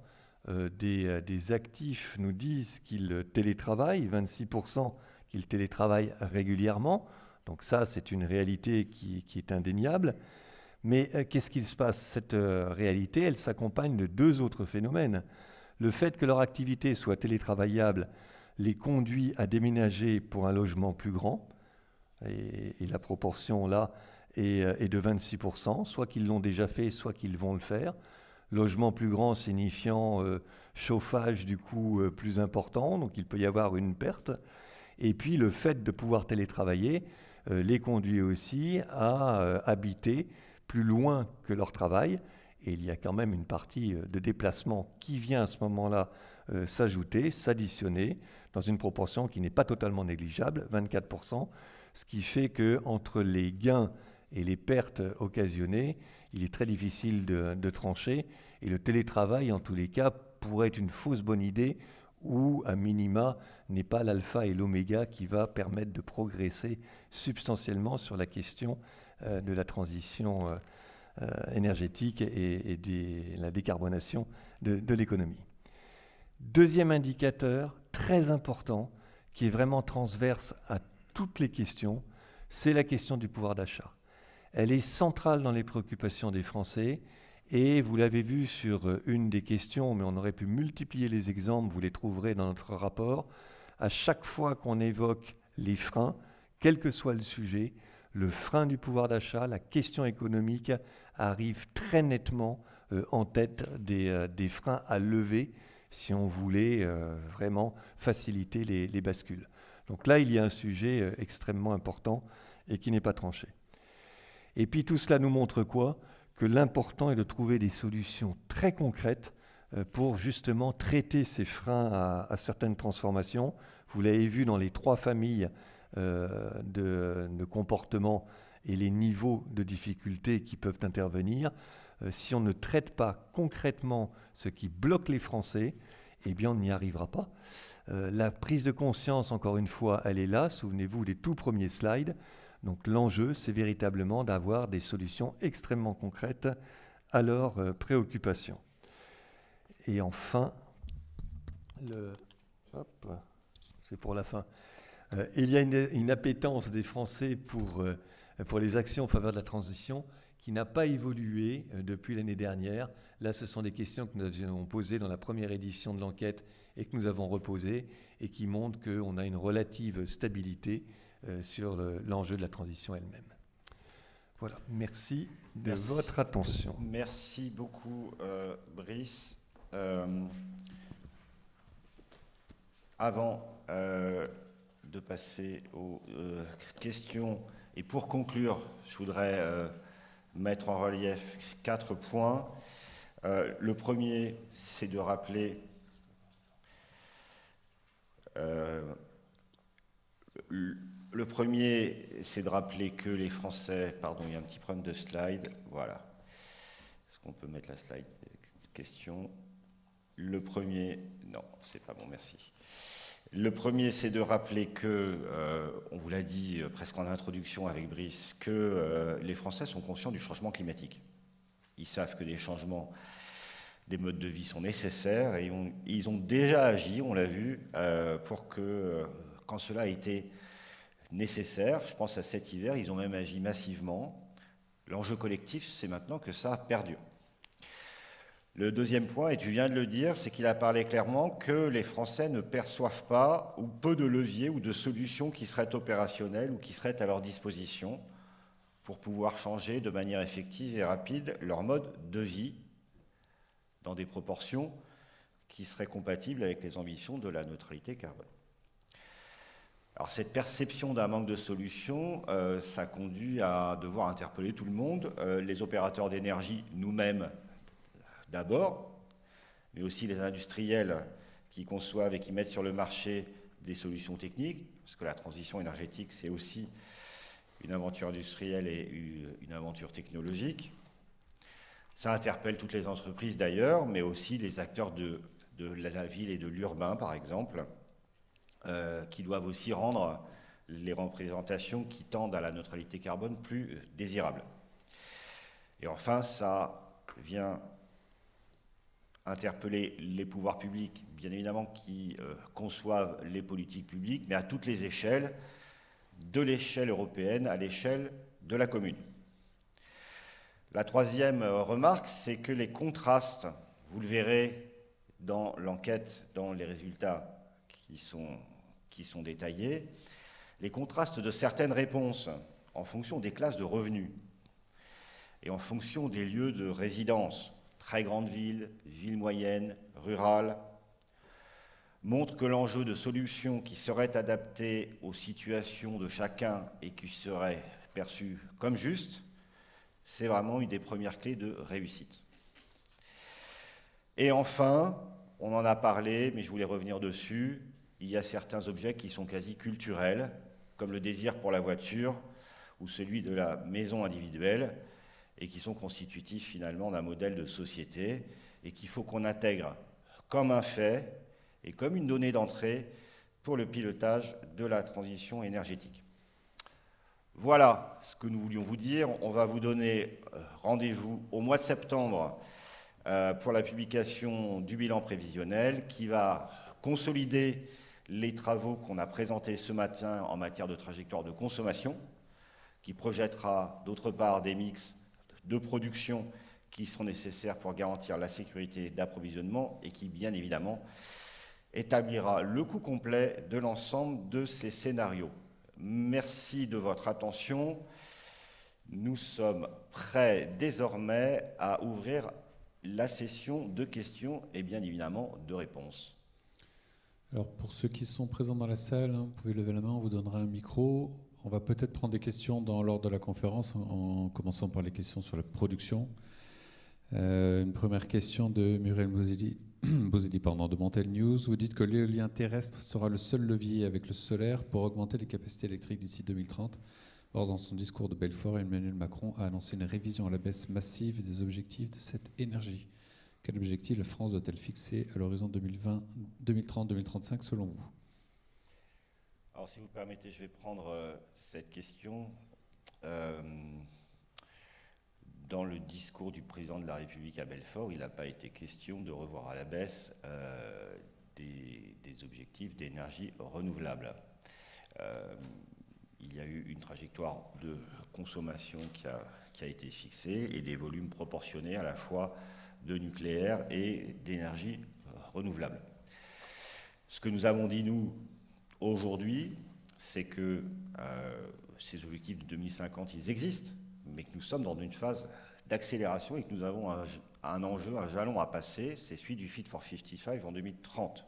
des actifs nous disent qu'ils télétravaillent, 26% qu'ils télétravaillent régulièrement. Donc ça, c'est une réalité qui est indéniable. Mais qu'est-ce qu'il se passe? Cette réalité, elle s'accompagne de 2 autres phénomènes. Le fait que leur activité soit télétravaillable les conduit à déménager pour un logement plus grand, et la proportion là est de 26%, soit qu'ils l'ont déjà fait, soit qu'ils vont le faire. Logement plus grand signifiant chauffage du coup plus important, donc il peut y avoir une perte. Et puis le fait de pouvoir télétravailler les conduit aussi à habiter plus loin que leur travail. Et il y a quand même une partie de déplacement qui vient à ce moment-là s'ajouter, s'additionner, dans une proportion qui n'est pas totalement négligeable, 24%, ce qui fait qu'entre les gains et les pertes occasionnées, il est très difficile de trancher, et le télétravail, en tous les cas, pourrait être une fausse bonne idée, ou à minima n'est pas l'alpha et l'oméga qui va permettre de progresser substantiellement sur la question de la transition énergétique et de la décarbonation de l'économie. Deuxième indicateur très important, qui est vraiment transverse à toutes les questions, c'est la question du pouvoir d'achat. Elle est centrale dans les préoccupations des Français et vous l'avez vu sur une des questions, mais on aurait pu multiplier les exemples, vous les trouverez dans notre rapport. À chaque fois qu'on évoque les freins, quel que soit le sujet, le frein du pouvoir d'achat, la question économique arrive très nettement en tête des freins à lever si on voulait vraiment faciliter les bascules. Donc là, il y a un sujet extrêmement important et qui n'est pas tranché. Et puis tout cela nous montre quoi? Que l'important est de trouver des solutions très concrètes pour justement traiter ces freins à certaines transformations. Vous l'avez vu dans les 3 familles de comportements et les niveaux de difficulté qui peuvent intervenir. Si on ne traite pas concrètement ce qui bloque les Français, eh bien on n'y arrivera pas. La prise de conscience, encore une fois, elle est là. Souvenez-vous des tout premiers slides. Donc l'enjeu, c'est véritablement d'avoir des solutions extrêmement concrètes à leurs préoccupations. Et enfin, c'est pour la fin. Il y a une appétence des Français pour les actions en faveur de la transition qui n'a pas évolué depuis l'année dernière. Là, ce sont des questions que nous avions posées dans la première édition de l'enquête et que nous avons reposées et qui montrent qu'on a une relative stabilité sur l'enjeu de la transition elle-même. Voilà, merci de votre attention. Merci beaucoup, Brice. Avant de passer aux questions, et pour conclure, je voudrais mettre en relief 4 points. Le premier, c'est de rappeler que les Français... Pardon, il y a un petit problème de slide. Voilà. Est-ce qu'on peut mettre la slide question? Le premier... Non, c'est pas bon, merci. Le premier, c'est de rappeler que, on vous l'a dit presque en introduction avec Brice, que les Français sont conscients du changement climatique. Ils savent que des changements des modes de vie sont nécessaires et ils ont déjà agi, on l'a vu, pour que, quand cela a été nécessaire, je pense à cet hiver, ils ont même agi massivement. L'enjeu collectif, c'est maintenant que ça perdure. Le deuxième point, et tu viens de le dire, c'est qu'il a parlé clairement que les Français ne perçoivent pas ou peu de leviers ou de solutions qui seraient opérationnelles ou qui seraient à leur disposition pour pouvoir changer de manière effective et rapide leur mode de vie dans des proportions qui seraient compatibles avec les ambitions de la neutralité carbone. Alors cette perception d'un manque de solutions, ça conduit à devoir interpeller tout le monde, les opérateurs d'énergie, nous-mêmes d'abord, mais aussi les industriels qui conçoivent et qui mettent sur le marché des solutions techniques, parce que la transition énergétique, c'est aussi une aventure industrielle et une aventure technologique. Ça interpelle toutes les entreprises d'ailleurs, mais aussi les acteurs de la ville et de l'urbain, par exemple, qui doivent aussi rendre les représentations qui tendent à la neutralité carbone plus désirables. Et enfin, ça vient interpeller les pouvoirs publics, bien évidemment, qui conçoivent les politiques publiques, mais à toutes les échelles, de l'échelle européenne à l'échelle de la commune. La troisième remarque, c'est que les contrastes, vous le verrez dans l'enquête, dans les résultats qui sont détaillés, les contrastes de certaines réponses en fonction des classes de revenus et en fonction des lieux de résidence, très grandes villes, villes moyennes, rurales, montrent que l'enjeu de solutions qui seraient adaptées aux situations de chacun et qui seraient perçues comme justes, c'est vraiment une des premières clés de réussite. Et enfin, on en a parlé, mais je voulais revenir dessus, il y a certains objets qui sont quasi culturels, comme le désir pour la voiture ou celui de la maison individuelle, et qui sont constitutifs finalement d'un modèle de société et qu'il faut qu'on intègre comme un fait et comme une donnée d'entrée pour le pilotage de la transition énergétique. Voilà ce que nous voulions vous dire. On va vous donner rendez-vous au mois de septembre pour la publication du bilan prévisionnel qui va consolider les travaux qu'on a présentés ce matin en matière de trajectoire de consommation qui projettera d'autre part des mix de production qui sont nécessaires pour garantir la sécurité d'approvisionnement et qui, bien évidemment, établira le coût complet de l'ensemble de ces scénarios. Merci de votre attention. Nous sommes prêts désormais à ouvrir la session de questions et bien évidemment de réponses. Alors pour ceux qui sont présents dans la salle, vous pouvez lever la main, on vous donnera un micro. On va peut-être prendre des questions dans l'ordre de la conférence, en commençant par les questions sur la production. Une première question de Muriel Bozeli, de Montel News. Vous dites que l'éolien terrestre sera le seul levier avec le solaire pour augmenter les capacités électriques d'ici 2030. Or, dans son discours de Belfort, Emmanuel Macron a annoncé une révision à la baisse massive des objectifs de cette énergie. Quel objectif la France doit-elle fixer à l'horizon 2030-2035 selon vous? Alors, si vous permettez, je vais prendre cette question. Dans le discours du président de la République à Belfort, il n'a pas été question de revoir à la baisse des objectifs d'énergie renouvelable. Il y a eu une trajectoire de consommation qui a été fixée et des volumes proportionnés à la fois de nucléaire et d'énergie renouvelable. Ce que nous avons dit, nous, aujourd'hui, c'est que ces objectifs de 2050, ils existent, mais que nous sommes dans une phase d'accélération et que nous avons un enjeu, un jalon à passer, c'est celui du Fit for 55 en 2030.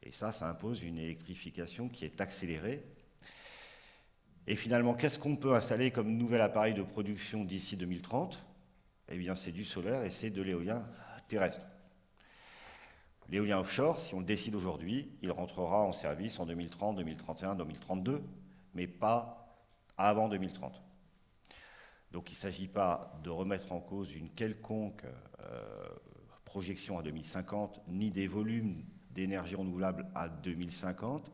Et ça impose une électrification qui est accélérée. Et finalement, qu'est-ce qu'on peut installer comme nouvel appareil de production d'ici 2030 ? Eh bien, c'est du solaire et c'est de l'éolien terrestre. L'éolien offshore, si on le décide aujourd'hui, il rentrera en service en 2030, 2031, 2032, mais pas avant 2030. Donc il ne s'agit pas de remettre en cause une quelconque projection à 2050, ni des volumes d'énergie renouvelable à 2050.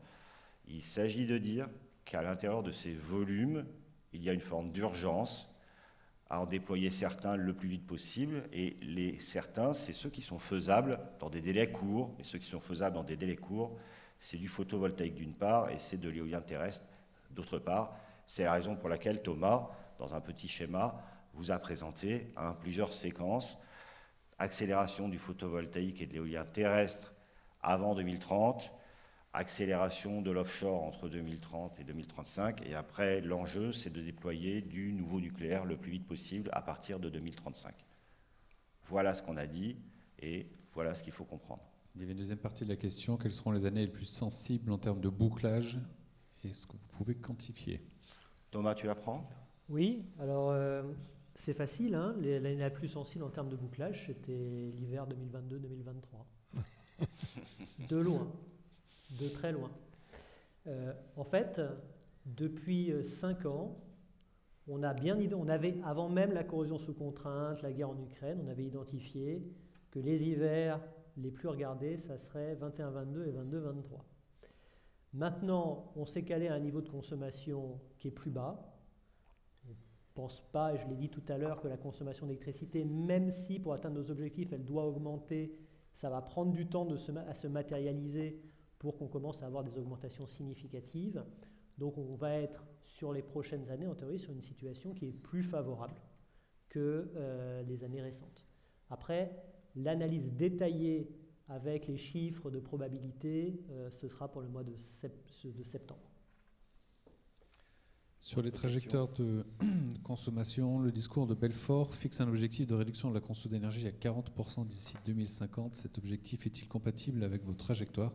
Il s'agit de dire qu'à l'intérieur de ces volumes, il y a une forme d'urgence à en déployer certains le plus vite possible. Et certains, c'est ceux qui sont faisables dans des délais courts. Et ceux qui sont faisables dans des délais courts, c'est du photovoltaïque d'une part et c'est de l'éolien terrestre d'autre part. C'est la raison pour laquelle Thomas, dans un petit schéma, vous a présenté plusieurs séquences. Accélération du photovoltaïque et de l'éolien terrestre avant 2030, accélération de l'offshore entre 2030 et 2035, et après, l'enjeu, c'est de déployer du nouveau nucléaire le plus vite possible à partir de 2035. Voilà ce qu'on a dit, et voilà ce qu'il faut comprendre. Il y avait une deuxième partie de la question. Quelles seront les années les plus sensibles en termes de bouclage? Est-ce que vous pouvez quantifier? Thomas, tu apprends? Oui, alors c'est facile, hein. L'année la plus sensible en termes de bouclage, c'était l'hiver 2022-2023. De loin, de très loin. En fait, depuis 5 ans, on avait, avant même la corrosion sous contrainte, la guerre en Ukraine, on avait identifié que les hivers les plus regardés, ça serait 21-22 et 22-23. Maintenant, on s'est calé à un niveau de consommation qui est plus bas. On ne pense pas, et je l'ai dit tout à l'heure, que la consommation d'électricité, même si pour atteindre nos objectifs, elle doit augmenter, ça va prendre du temps à se matérialiser pour qu'on commence à avoir des augmentations significatives. Donc on va être, sur les prochaines années, en théorie, sur une situation qui est plus favorable que les années récentes. Après, l'analyse détaillée avec les chiffres de probabilité, ce sera pour le mois de septembre. Sur les trajectoires de consommation, le discours de Belfort fixe un objectif de réduction de la consommation d'énergie à 40% d'ici 2050. Cet objectif est-il compatible avec vos trajectoires?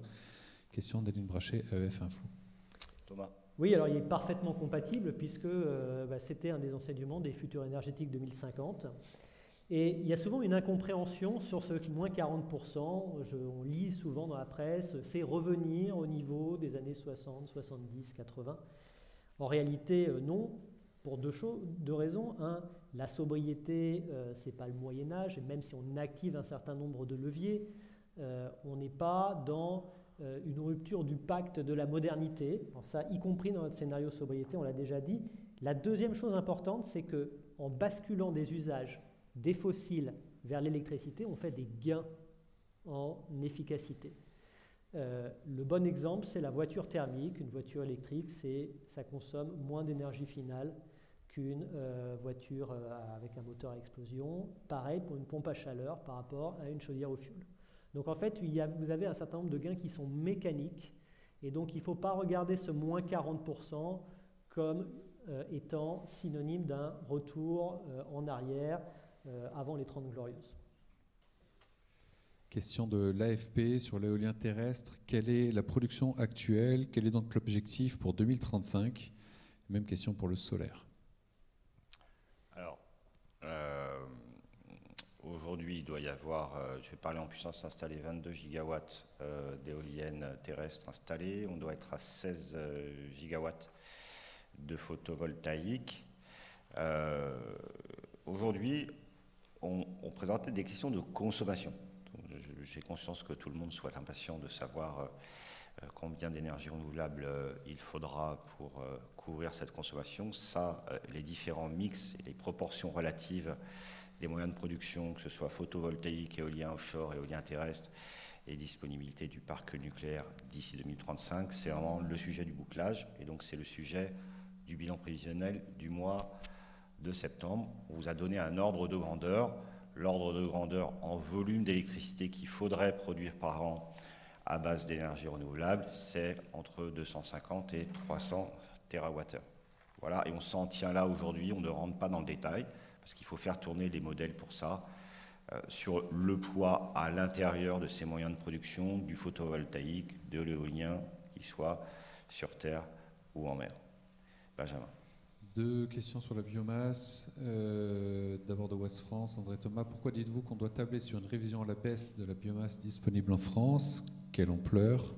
Question d'Aline Brachet, AEF Info. Thomas. Oui, alors il est parfaitement compatible puisque c'était un des enseignements des futurs énergétiques 2050. Et il y a souvent une incompréhension sur ce moins 40%. On lit souvent dans la presse, c'est revenir au niveau des années 60, 70, 80. En réalité, non, pour deux raisons. Un, la sobriété, ce n'est pas le Moyen-Âge, et même si on active un certain nombre de leviers, on n'est pas dans une rupture du pacte de la modernité. Alors ça, y compris dans notre scénario sobriété, on l'a déjà dit. La deuxième chose importante, c'est qu'en basculant des usages des fossiles vers l'électricité, on fait des gains en efficacité. Le bon exemple, c'est la voiture thermique. Une voiture électrique, ça consomme moins d'énergie finale qu'une voiture avec un moteur à explosion. Pareil pour une pompe à chaleur par rapport à une chaudière au fioul. Donc en fait, vous avez un certain nombre de gains qui sont mécaniques. Et donc il ne faut pas regarder ce moins 40% comme étant synonyme d'un retour en arrière avant les 30 Glorieuses. Question de l'AFP sur l'éolien terrestre. Quelle est la production actuelle? Quel est donc l'objectif pour 2035? Même question pour le solaire. Alors, aujourd'hui, il doit y avoir, je vais parler en puissance installée, 22 gigawatts d'éoliennes terrestres installées. On doit être à 16 gigawatts de photovoltaïque. Aujourd'hui, on présentait des questions de consommation. J'ai conscience que tout le monde soit impatient de savoir combien d'énergie renouvelable il faudra pour couvrir cette consommation. Ça, les différents mix et les proportions relatives des moyens de production, que ce soit photovoltaïque, éolien offshore, éolien terrestre, et disponibilité du parc nucléaire d'ici 2035, c'est vraiment le sujet du bouclage. Et donc c'est le sujet du bilan prévisionnel du mois de septembre. On vous a donné un ordre de grandeur. L'ordre de grandeur en volume d'électricité qu'il faudrait produire par an à base d'énergie renouvelable, c'est entre 250 et 300 TWh. Voilà, et on s'en tient là aujourd'hui, on ne rentre pas dans le détail, parce qu'il faut faire tourner les modèles pour ça, sur le poids à l'intérieur de ces moyens de production, du photovoltaïque, de l'éolien, qu'il soit sur terre ou en mer. Benjamin. Deux questions sur la biomasse. D'abord de Ouest France, André Thomas. Pourquoi dites-vous qu'on doit tabler sur une révision à la baisse de la biomasse disponible en France? Quelle ampleur?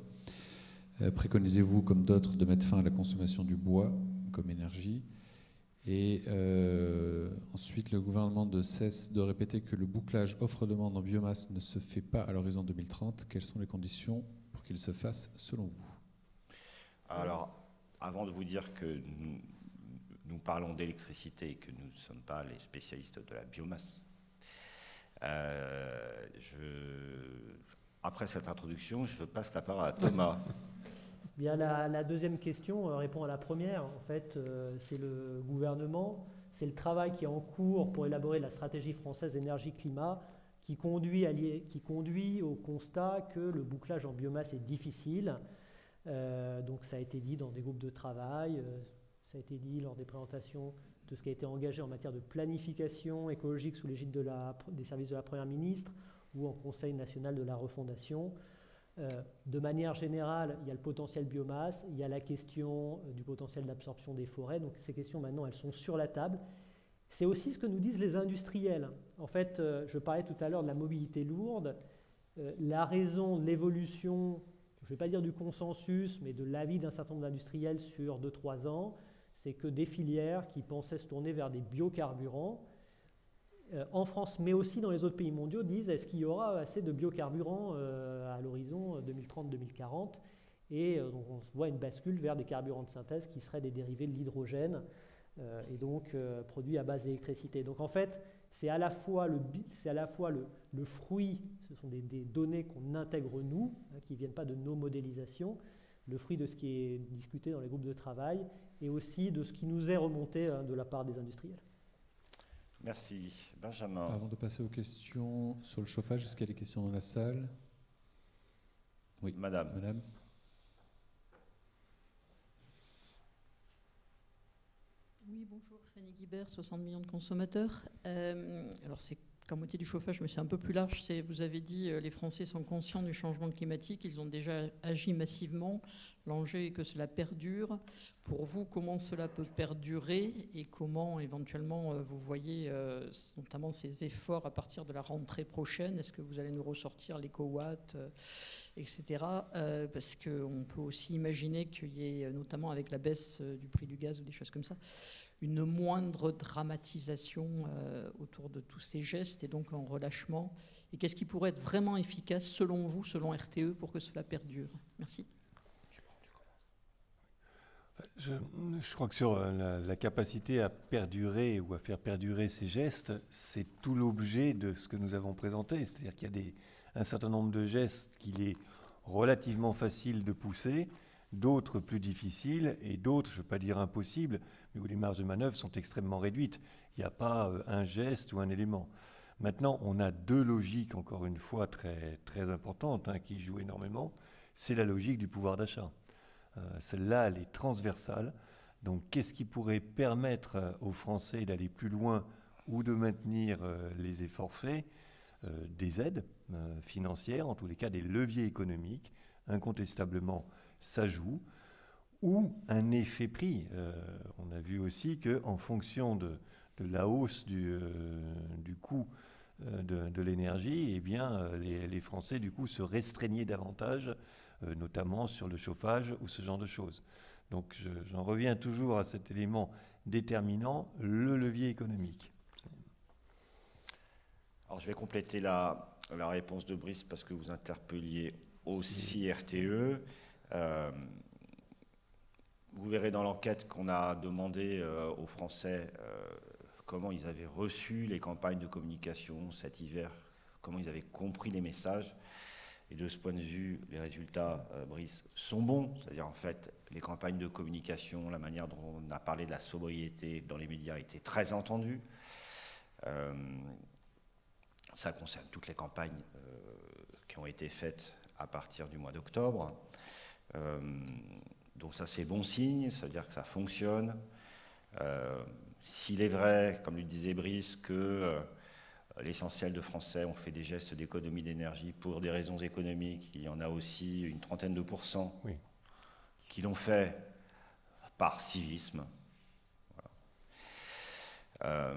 Préconisez-vous, comme d'autres, de mettre fin à la consommation du bois comme énergie? Et ensuite, le gouvernement ne cesse de répéter que le bouclage offre-demande en biomasse ne se fait pas à l'horizon 2030. Quelles sont les conditions pour qu'il se fasse selon vous? Alors, avant de vous dire que nous parlons d'électricité et que nous ne sommes pas les spécialistes de la biomasse. Après cette introduction, je passe la parole à Thomas. Bien, la deuxième question répond à la première. En fait, c'est le gouvernement, c'est le travail qui est en cours pour élaborer la stratégie française énergie-climat qui conduit au constat que le bouclage en biomasse est difficile. Donc ça a été dit dans des groupes de travail. Ça a été dit lors des présentations de ce qui a été engagé en matière de planification écologique sous l'égide des services de la Première ministre ou en Conseil national de la refondation. De manière générale, il y a le potentiel biomasse, il y a la question du potentiel d'absorption des forêts. Donc ces questions maintenant, elles sont sur la table. C'est aussi ce que nous disent les industriels. En fait, je parlais tout à l'heure de la mobilité lourde. La raison de l'évolution, je ne vais pas dire du consensus, mais de l'avis d'un certain nombre d'industriels sur 2-3 ans, c'est que des filières qui pensaient se tourner vers des biocarburants, en France, mais aussi dans les autres pays mondiaux, disent est-ce qu'il y aura assez de biocarburants à l'horizon 2030-2040 ? Et donc on voit une bascule vers des carburants de synthèse qui seraient des dérivés de l'hydrogène et donc produits à base d'électricité. Donc en fait, c'est à la fois le fruit, ce sont des données qu'on intègre nous, qui ne viennent pas de nos modélisations, le fruit de ce qui est discuté dans les groupes de travail et aussi de ce qui nous est remonté de la part des industriels. Merci. Benjamin. Avant de passer aux questions sur le chauffage, est-ce qu'il y a des questions dans la salle? Oui, Madame. Oui, bonjour, Fanny Guibert, 60 millions de consommateurs. Alors c'est qu'à moitié du chauffage, mais c'est un peu plus large. Vous avez dit les Français sont conscients du changement climatique, ils ont déjà agi massivement. L'enjeu est que cela perdure. Pour vous, comment cela peut perdurer et comment éventuellement vous voyez notamment ces efforts à partir de la rentrée prochaine? Est-ce que vous allez nous ressortir l'éco-watt, etc. Parce qu'on peut aussi imaginer qu'il y ait, notamment avec la baisse du prix du gaz ou des choses comme ça, une moindre dramatisation autour de tous ces gestes et donc un relâchement. Et qu'est-ce qui pourrait être vraiment efficace selon vous, selon RTE, pour que cela perdure? Merci. Je crois que sur la capacité à perdurer ou à faire perdurer ces gestes, c'est tout l'objet de ce que nous avons présenté. C'est-à-dire qu'il y a un certain nombre de gestes qu'il est relativement faciles de pousser, d'autres plus difficiles et d'autres, je ne veux pas dire impossibles, mais où les marges de manœuvre sont extrêmement réduites. Il n'y a pas un geste ou un élément. Maintenant, on a deux logiques, encore une fois, très, très importantes, qui jouent énormément. C'est la logique du pouvoir d'achat. Celle-là, elle est transversale. Donc, qu'est-ce qui pourrait permettre aux Français d'aller plus loin ou de maintenir les efforts faits? Des aides financières, en tous les cas des leviers économiques, incontestablement, ça joue. Ou un effet prix. On a vu aussi qu'en fonction de la hausse du coût de l'énergie, eh bien, les Français, du coup, se restreignaient davantage, notamment sur le chauffage ou ce genre de choses. Donc, j'en reviens toujours à cet élément déterminant, le levier économique. Alors, je vais compléter la réponse de Brice parce que vous interpelliez aussi RTE. Vous verrez dans l'enquête qu'on a demandé aux Français comment ils avaient reçu les campagnes de communication cet hiver, comment ils avaient compris les messages. Et de ce point de vue, les résultats, Brice, sont bons. C'est-à-dire, en fait, les campagnes de communication, la manière dont on a parlé de la sobriété dans les médias était très entendue. Ça concerne toutes les campagnes qui ont été faites à partir du mois d'octobre. Donc ça, c'est bon signe, ça veut dire que ça fonctionne. S'il est vrai, comme le disait Brice, que l'essentiel de Français ont fait des gestes d'économie d'énergie pour des raisons économiques, il y en a aussi une trentaine de pourcents qui l'ont fait par civisme. Voilà.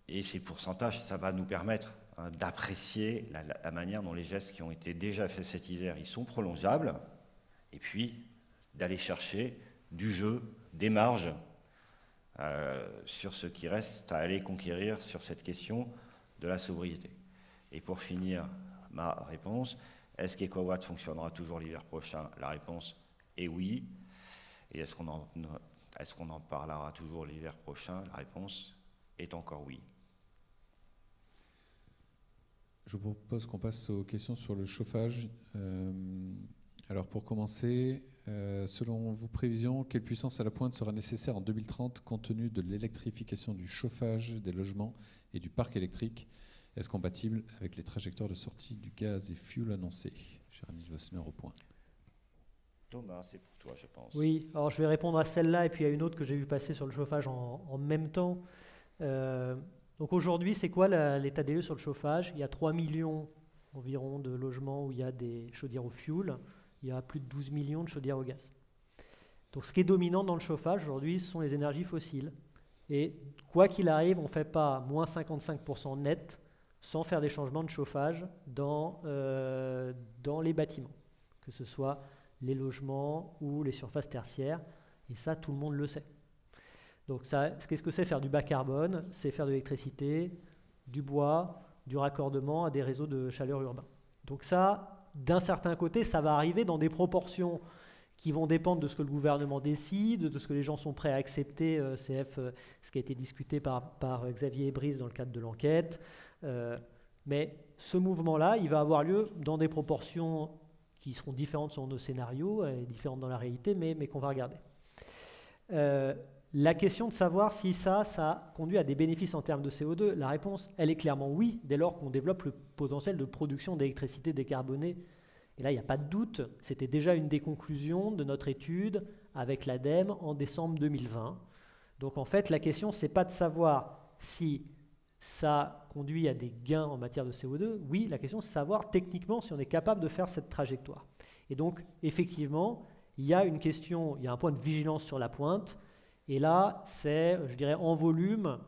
Et ces pourcentages, ça va nous permettre d'apprécier la manière dont les gestes qui ont été déjà faits cet hiver, ils sont prolongeables, et puis d'aller chercher du jeu, des marges sur ce qui reste à aller conquérir sur cette question de la sobriété. Et pour finir ma réponse, est-ce qu'EcoWatt fonctionnera toujours l'hiver prochain? La réponse est oui. Et est-ce qu'on en parlera toujours l'hiver prochain? La réponse est encore oui. Je vous propose qu'on passe aux questions sur le chauffage. Alors pour commencer, selon vos prévisions, quelle puissance à la pointe sera nécessaire en 2030 compte tenu de l'électrification du chauffage, des logements et du parc électrique? Est-ce compatible avec les trajectoires de sortie du gaz et fuel annoncées? Jérémy Vossner au point. Thomas, c'est pour toi, je pense. Oui, alors je vais répondre à celle-là et puis à une autre que j'ai vu passer sur le chauffage en même temps. Donc aujourd'hui, c'est quoi l'état des lieux sur le chauffage? Il y a 3 millions environ de logements où il y a des chaudières au fioul. Il y a plus de 12 millions de chaudières au gaz. Donc ce qui est dominant dans le chauffage aujourd'hui, ce sont les énergies fossiles. Et quoi qu'il arrive, on ne fait pas moins 55% net sans faire des changements de chauffage dans les bâtiments, que ce soit les logements ou les surfaces tertiaires. Et ça, tout le monde le sait. Donc qu'est-ce que c'est faire du bas carbone? C'est faire de l'électricité, du bois, du raccordement à des réseaux de chaleur urbains. Donc ça, d'un certain côté, ça va arriver dans des proportions qui vont dépendre de ce que le gouvernement décide, de ce que les gens sont prêts à accepter, CF, ce qui a été discuté par Xavier et Brice dans le cadre de l'enquête. Mais ce mouvement-là, il va avoir lieu dans des proportions qui seront différentes sur nos scénarios, et différentes dans la réalité, mais qu'on va regarder. La question de savoir si ça conduit à des bénéfices en termes de CO2, la réponse, elle est clairement oui, dès lors qu'on développe le potentiel de production d'électricité décarbonée. Et là, il n'y a pas de doute, c'était déjà une des conclusions de notre étude avec l'ADEME en décembre 2020. Donc en fait, la question, ce n'est pas de savoir si ça conduit à des gains en matière de CO2. Oui, la question, c'est de savoir techniquement si on est capable de faire cette trajectoire. Et donc, effectivement, il y a une question, il y a un point de vigilance sur la pointe. Et là, c'est, je dirais, en volume,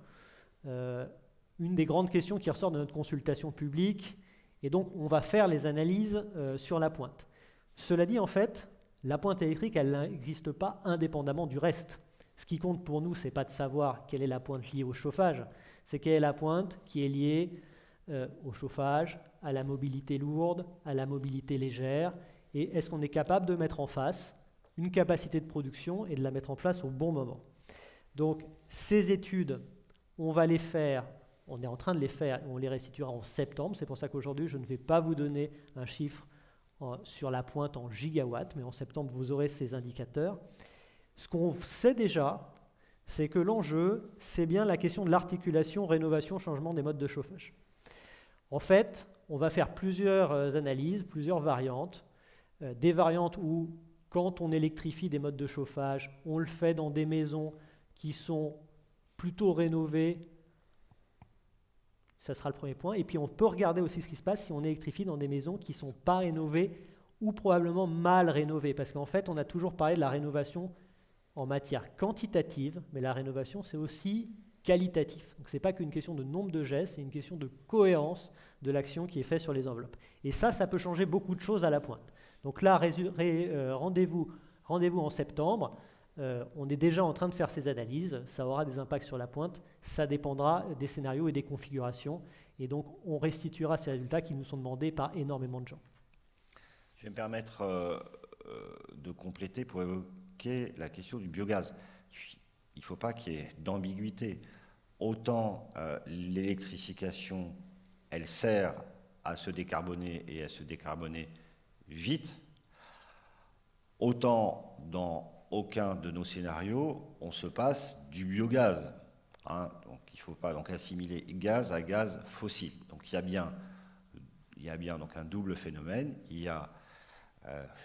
une des grandes questions qui ressort de notre consultation publique. Et donc, on va faire les analyses sur la pointe. Cela dit, en fait, la pointe électrique, elle n'existe pas indépendamment du reste. Ce qui compte pour nous, ce n'est pas de savoir quelle est la pointe liée au chauffage, c'est quelle est la pointe qui est liée au chauffage, à la mobilité lourde, à la mobilité légère. Et est-ce qu'on est capable de mettre en face une capacité de production et de la mettre en place au bon moment. Donc, ces études, on va les faire, on est en train de les faire, on les restituera en septembre. C'est pour ça qu'aujourd'hui, je ne vais pas vous donner un chiffre sur la pointe en gigawatts, mais en septembre, vous aurez ces indicateurs. Ce qu'on sait déjà, c'est que l'enjeu, c'est bien la question de l'articulation, rénovation, changement des modes de chauffage. En fait, on va faire plusieurs analyses, plusieurs variantes. Des variantes où, quand on électrifie des modes de chauffage, on le fait dans des maisons qui sont plutôt rénovées. Ça sera le premier point. Et puis, on peut regarder aussi ce qui se passe si on électrifie dans des maisons qui ne sont pas rénovées ou probablement mal rénovées. Parce qu'en fait, on a toujours parlé de la rénovation en matière quantitative, mais la rénovation, c'est aussi qualitatif. Donc, ce n'est pas qu'une question de nombre de gestes, c'est une question de cohérence de l'action qui est faite sur les enveloppes. Et ça peut changer beaucoup de choses à la pointe. Donc là, rendez-vous en septembre. On est déjà en train de faire ces analyses. Ça aura des impacts sur la pointe. Ça dépendra des scénarios et des configurations. Et donc, on restituera ces résultats qui nous sont demandés par énormément de gens. Je vais me permettre de compléter pour évoquer la question du biogaz. Il ne faut pas qu'il y ait d'ambiguïté. Autant l'électrification, elle sert à se décarboner et à se décarboner vite, autant dans aucun de nos scénarios, on se passe du biogaz. Hein. Donc il ne faut pas donc assimiler gaz à gaz fossile. Donc il y a bien donc un double phénomène. Il y a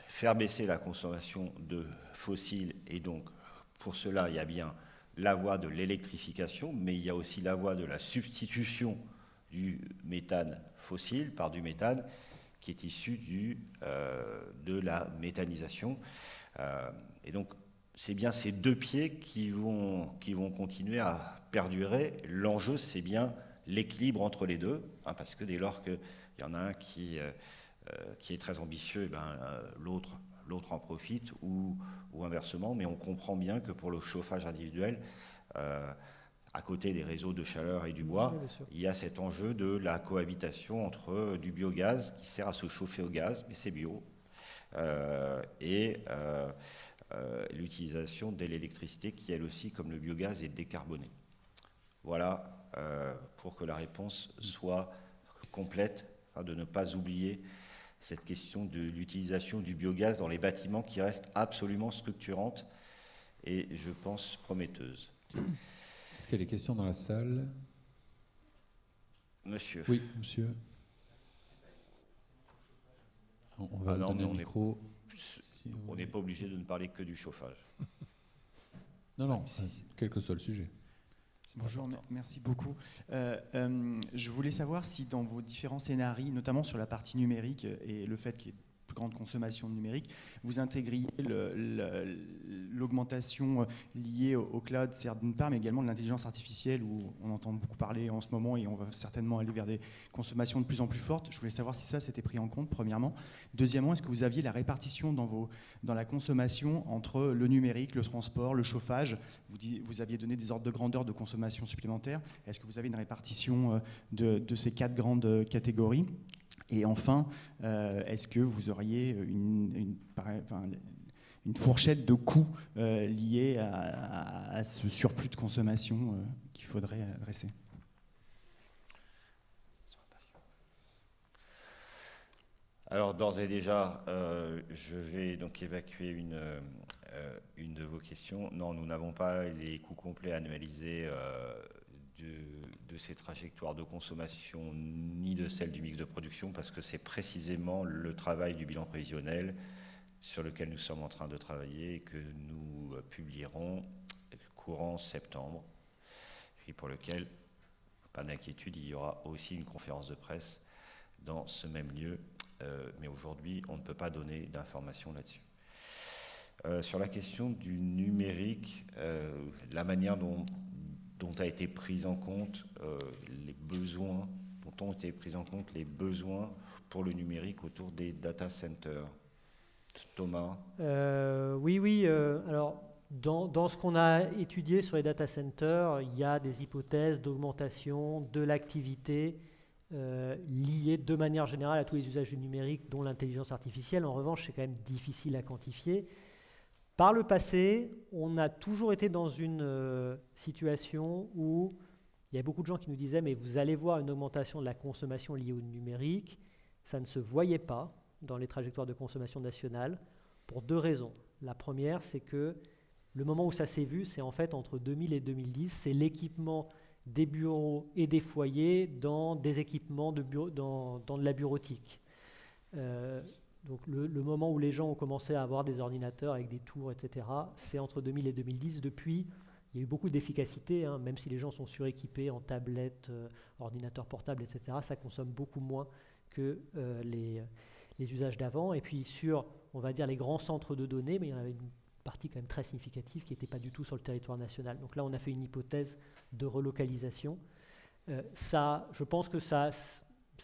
faire baisser la consommation de fossiles et donc pour cela il y a bien la voie de l'électrification, mais il y a aussi la voie de la substitution du méthane fossile par du méthane qui est issu de la méthanisation. Et donc, c'est bien ces deux pieds qui vont continuer à perdurer. L'enjeu, c'est bien l'équilibre entre les deux, hein, parce que dès lors qu'il y en a un qui est très ambitieux, l'autre en profite, ou inversement. Mais on comprend bien que pour le chauffage individuel, à côté des réseaux de chaleur et du bois, il y a cet enjeu de la cohabitation entre du biogaz qui sert à se chauffer au gaz, mais c'est bio, et l'utilisation de l'électricité qui, elle aussi, comme le biogaz, est décarbonée. Voilà, pour que la réponse soit complète, afin de ne pas oublier cette question de l'utilisation du biogaz dans les bâtiments qui reste absolument structurante et, je pense, prometteuse. Est-ce qu'il y a des questions dans la salle? Monsieur. Oui, monsieur. On va vous donner un micro. On n'est pas obligé de ne parler que du chauffage. Non, quel que soit le sujet. Bonjour, merci beaucoup. Je voulais savoir si dans vos différents scénarios, notamment sur la partie numérique et le fait qu'il y ait plus grande consommation numérique, vous intégriez l'augmentation liée au cloud, certes d'une part, mais également de l'intelligence artificielle, où on entend beaucoup parler en ce moment et on va certainement aller vers des consommations de plus en plus fortes. Je voulais savoir si ça s'était pris en compte, premièrement. Deuxièmement, est-ce que vous aviez la répartition dans la consommation entre le numérique, le transport, le chauffage? Vous aviez donné des ordres de grandeur de consommation supplémentaires. Est-ce que vous avez une répartition de ces 4 grandes catégories? Et enfin, est-ce que vous auriez une fourchette de coûts liée à ce surplus de consommation qu'il faudrait adresser? Alors, d'ores et déjà, je vais donc évacuer une de vos questions. Non, nous n'avons pas les coûts complets annualisés de ces trajectoires de consommation ni de celles du mix de production, parce que c'est précisément le travail du bilan prévisionnel sur lequel nous sommes en train de travailler et que nous publierons courant septembre, et pour lequel, pas d'inquiétude, il y aura aussi une conférence de presse dans ce même lieu, mais aujourd'hui on ne peut pas donner d'informations là-dessus. Sur la question du numérique, la manière dont a été prise en compte les besoins, dont ont été pris en compte les besoins pour le numérique autour des data centers. Thomas? Oui. Alors, dans ce qu'on a étudié sur les data centers, il y a des hypothèses d'augmentation de l'activité liées de manière générale à tous les usages du numérique, dont l'intelligence artificielle. En revanche, c'est quand même difficile à quantifier. Par le passé, on a toujours été dans une situation où il y a beaucoup de gens qui nous disaient « mais vous allez voir une augmentation de la consommation liée au numérique ». Ça ne se voyait pas. dans les trajectoires de consommation nationale pour 2 raisons. La première, c'est que le moment où ça s'est vu, c'est en fait entre 2000 et 2010, c'est l'équipement des bureaux et des foyers dans des équipements de dans de la bureautique. Donc le moment où les gens ont commencé à avoir des ordinateurs avec des tours, etc., c'est entre 2000 et 2010. Depuis, il y a eu beaucoup d'efficacité, hein, même si les gens sont suréquipés en tablettes, ordinateurs portables, etc., ça consomme beaucoup moins que les usages d'avant. Et puis sur, on va dire, les grands centres de données, mais il y en avait une partie quand même très significative qui n'était pas du tout sur le territoire national. Donc là, on a fait une hypothèse de relocalisation. Je pense que ça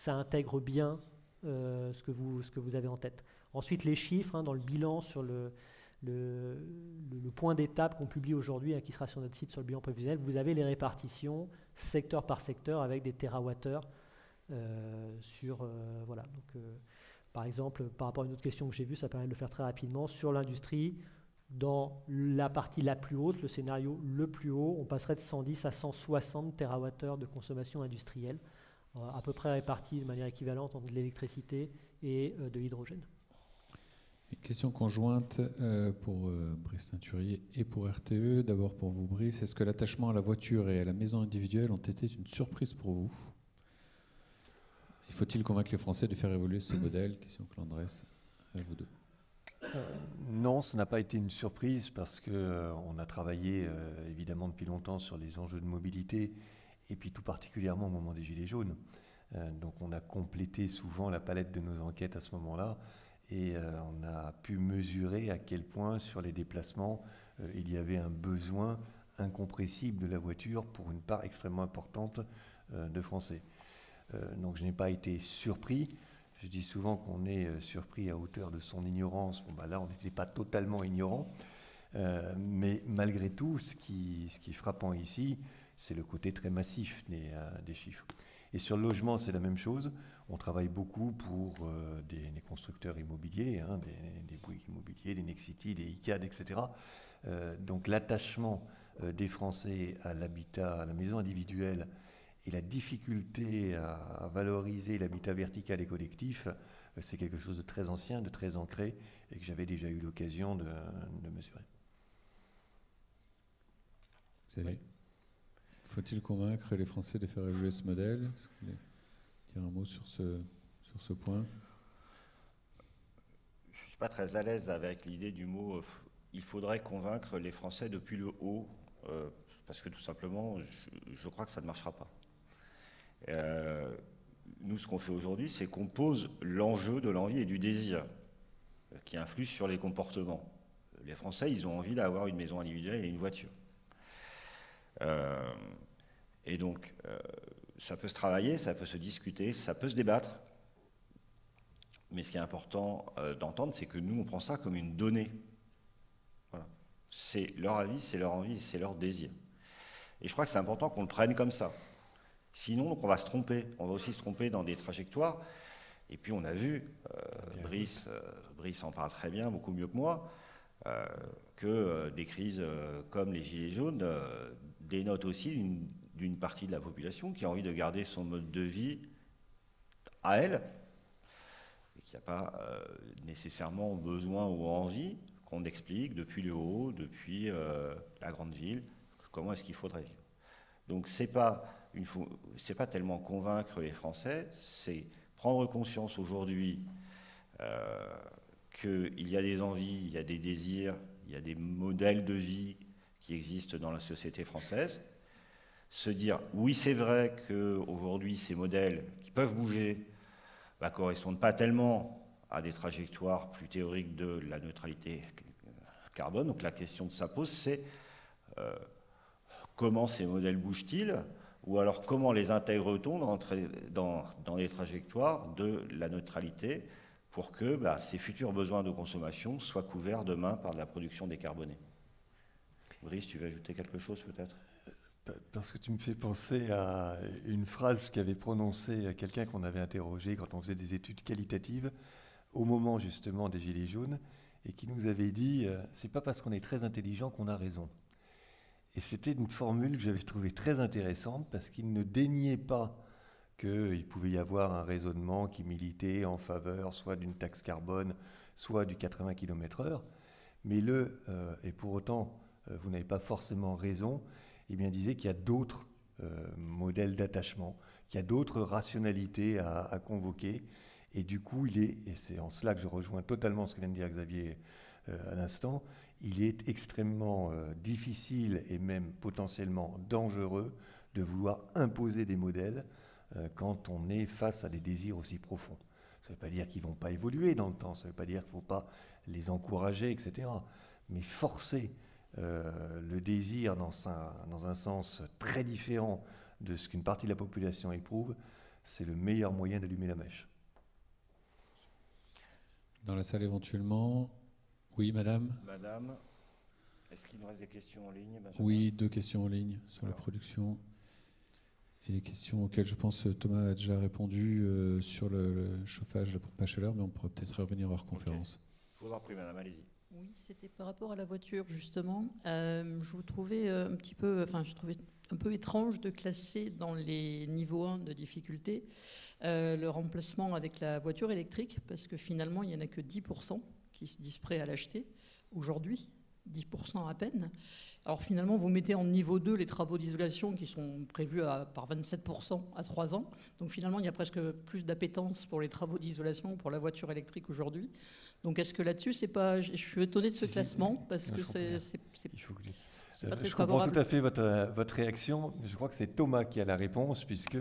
intègre bien ce que vous avez en tête. Ensuite, les chiffres, hein, dans le bilan sur le point d'étape qu'on publie aujourd'hui, hein, qui sera sur notre site sur le bilan prévisionnel, vous avez les répartitions secteur par secteur avec des térawattheures voilà. Donc, par exemple, par rapport à une autre question que j'ai vue, ça permet de le faire très rapidement. Sur l'industrie, dans la partie la plus haute, le scénario le plus haut, on passerait de 110 à 160 TWh de consommation industrielle, à peu près répartis de manière équivalente entre de l'électricité et de l'hydrogène. Une question conjointe pour Brice Teinturier et pour RTE. D'abord pour vous, Brice. Est-ce que l'attachement à la voiture et à la maison individuelle ont été une surprise pour vous ? Faut-il convaincre les Français de faire évoluer ce modèle ? Question que l'on adresse à vous deux. Non, ça n'a pas été une surprise parce qu'on a travaillé évidemment depuis longtemps sur les enjeux de mobilité et puis tout particulièrement au moment des Gilets jaunes. Donc on a complété souvent la palette de nos enquêtes à ce moment-là et on a pu mesurer à quel point sur les déplacements il y avait un besoin incompressible de la voiture pour une part extrêmement importante de Français. Donc je n'ai pas été surpris. Je dis souvent qu'on est surpris à hauteur de son ignorance. Bon, bah là, on n'était pas totalement ignorant. Mais malgré tout, ce qui est frappant ici, c'est le côté très massif des chiffres. Et sur le logement, c'est la même chose. On travaille beaucoup pour des constructeurs immobiliers, hein, des Bouygues Immobiliers, des Nexity, des ICAD, etc. Donc l'attachement des Français à l'habitat, à la maison individuelle, et la difficulté à valoriser l'habitat vertical et collectif, c'est quelque chose de très ancien, de très ancré, et que j'avais déjà eu l'occasion de mesurer. Oui. Faut-il convaincre les Français de faire évoluer ce modèle ? Est-ce que vous voulez dire un mot sur ce point ? Je ne suis pas très à l'aise avec l'idée du mot « il faudrait convaincre les Français depuis le haut », parce que tout simplement, je crois que ça ne marchera pas. Nous, ce qu'on fait aujourd'hui, c'est qu'on pose l'enjeu de l'envie et du désir qui influent sur les comportements. Les Français, ils ont envie d'avoir une maison individuelle et une voiture. Et donc, ça peut se travailler, ça peut se discuter, ça peut se débattre. Mais ce qui est important d'entendre, c'est que nous, on prend ça comme une donnée. Voilà. C'est leur avis, c'est leur envie, c'est leur désir. Et je crois que c'est important qu'on le prenne comme ça. Sinon, donc, on va se tromper. On va aussi se tromper dans des trajectoires. Et puis, on a vu, Brice en parle très bien, beaucoup mieux que moi, que des crises comme les Gilets jaunes dénotent aussi d'une partie de la population qui a envie de garder son mode de vie à elle, et qui n'a pas nécessairement besoin ou envie qu'on explique depuis le haut, depuis la grande ville, comment est-ce qu'il faudrait vivre. Donc, c'est pas tellement convaincre les Français, c'est prendre conscience aujourd'hui qu'il y a des envies, il y a des désirs, il y a des modèles de vie qui existent dans la société française. Se dire, oui, c'est vrai qu'aujourd'hui, ces modèles qui peuvent bouger ne correspondent pas tellement à des trajectoires plus théoriques de la neutralité carbone. Donc la question que ça pose, c'est comment ces modèles bougent-ils ? Ou alors comment les intègre-t-on dans les trajectoires de la neutralité pour que ces futurs besoins de consommation soient couverts demain par de la production décarbonée. Brice, tu veux ajouter quelque chose peut-être ? Parce que tu me fais penser à une phrase qu'avait prononcée quelqu'un qu'on avait interrogé quand on faisait des études qualitatives au moment justement des Gilets jaunes et qui nous avait dit « c'est pas parce qu'on est très intelligent qu'on a raison ». Et c'était une formule que j'avais trouvée très intéressante parce qu'il ne déniait pas qu'il pouvait y avoir un raisonnement qui militait en faveur soit d'une taxe carbone, soit du 80 km/h. Mais et pour autant, vous n'avez pas forcément raison, eh bien, disait qu'il y a d'autres modèles d'attachement, qu'il y a d'autres rationalités à convoquer. Et du coup, et c'est en cela que je rejoins totalement ce que vient de dire Xavier à l'instant, il est extrêmement difficile et même potentiellement dangereux de vouloir imposer des modèles quand on est face à des désirs aussi profonds. Ça ne veut pas dire qu'ils ne vont pas évoluer dans le temps, ça ne veut pas dire qu'il ne faut pas les encourager, etc. Mais forcer le désir dans un sens très différent de ce qu'une partie de la population éprouve, c'est le meilleur moyen d'allumer la mèche. Dans la salle éventuellement. Oui, madame. Madame, est-ce qu'il nous reste des questions en ligne, Benjamin ? Oui, 2 questions en ligne sur la production. Et les questions auxquelles je pense Thomas a déjà répondu sur le chauffage, la pompe à chaleur, mais on pourrait peut-être revenir hors conférence. Je vous en prie, madame, allez-y. Oui, c'était par rapport à la voiture, justement. Je vous trouvais je trouvais un peu étrange de classer dans les niveaux 1 de difficulté le remplacement avec la voiture électrique, parce que finalement, il n'y en a que 10% qui se disent prêts à l'acheter aujourd'hui, 10% à peine. Alors finalement, vous mettez en niveau 2 les travaux d'isolation qui sont prévus par 27% à 3 ans. Donc finalement, il y a presque plus d'appétence pour les travaux d'isolation pour la voiture électrique aujourd'hui. Donc est-ce que là-dessus, c'est pas... Je suis étonné de ce classement parce que c'est pas très je favorable. comprends tout à fait votre réaction. Je crois que c'est Thomas qui a la réponse, puisque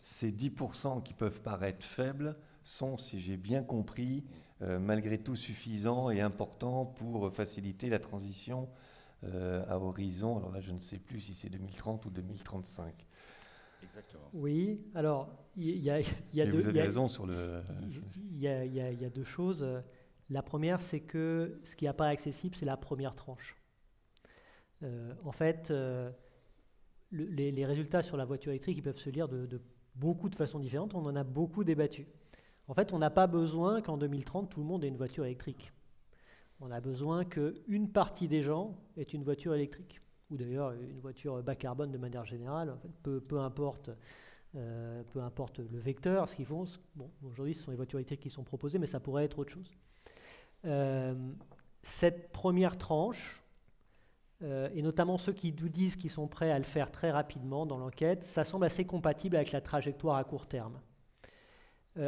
ces 10% qui peuvent paraître faibles sont, si j'ai bien compris, malgré tout suffisants et importants pour faciliter la transition à horizon. Alors là, je ne sais plus si c'est 2030 ou 2035. Exactement. Oui, alors il y a deux... Vous avez raison sur le... Il y a 2 choses. La première, c'est que ce qui apparaît accessible, c'est la première tranche. En fait, les résultats sur la voiture électrique, ils peuvent se lire de beaucoup de façons différentes. On en a beaucoup débattu. En fait, on n'a pas besoin qu'en 2030, tout le monde ait une voiture électrique. On a besoin qu'une partie des gens ait une voiture électrique, ou d'ailleurs une voiture bas carbone de manière générale. En fait, peu importe le vecteur, ce qu'ils font. Bon, aujourd'hui, ce sont les voitures électriques qui sont proposées, mais ça pourrait être autre chose. Cette première tranche, et notamment ceux qui nous disent qu'ils sont prêts à le faire très rapidement dans l'enquête, ça semble assez compatible avec la trajectoire à court terme.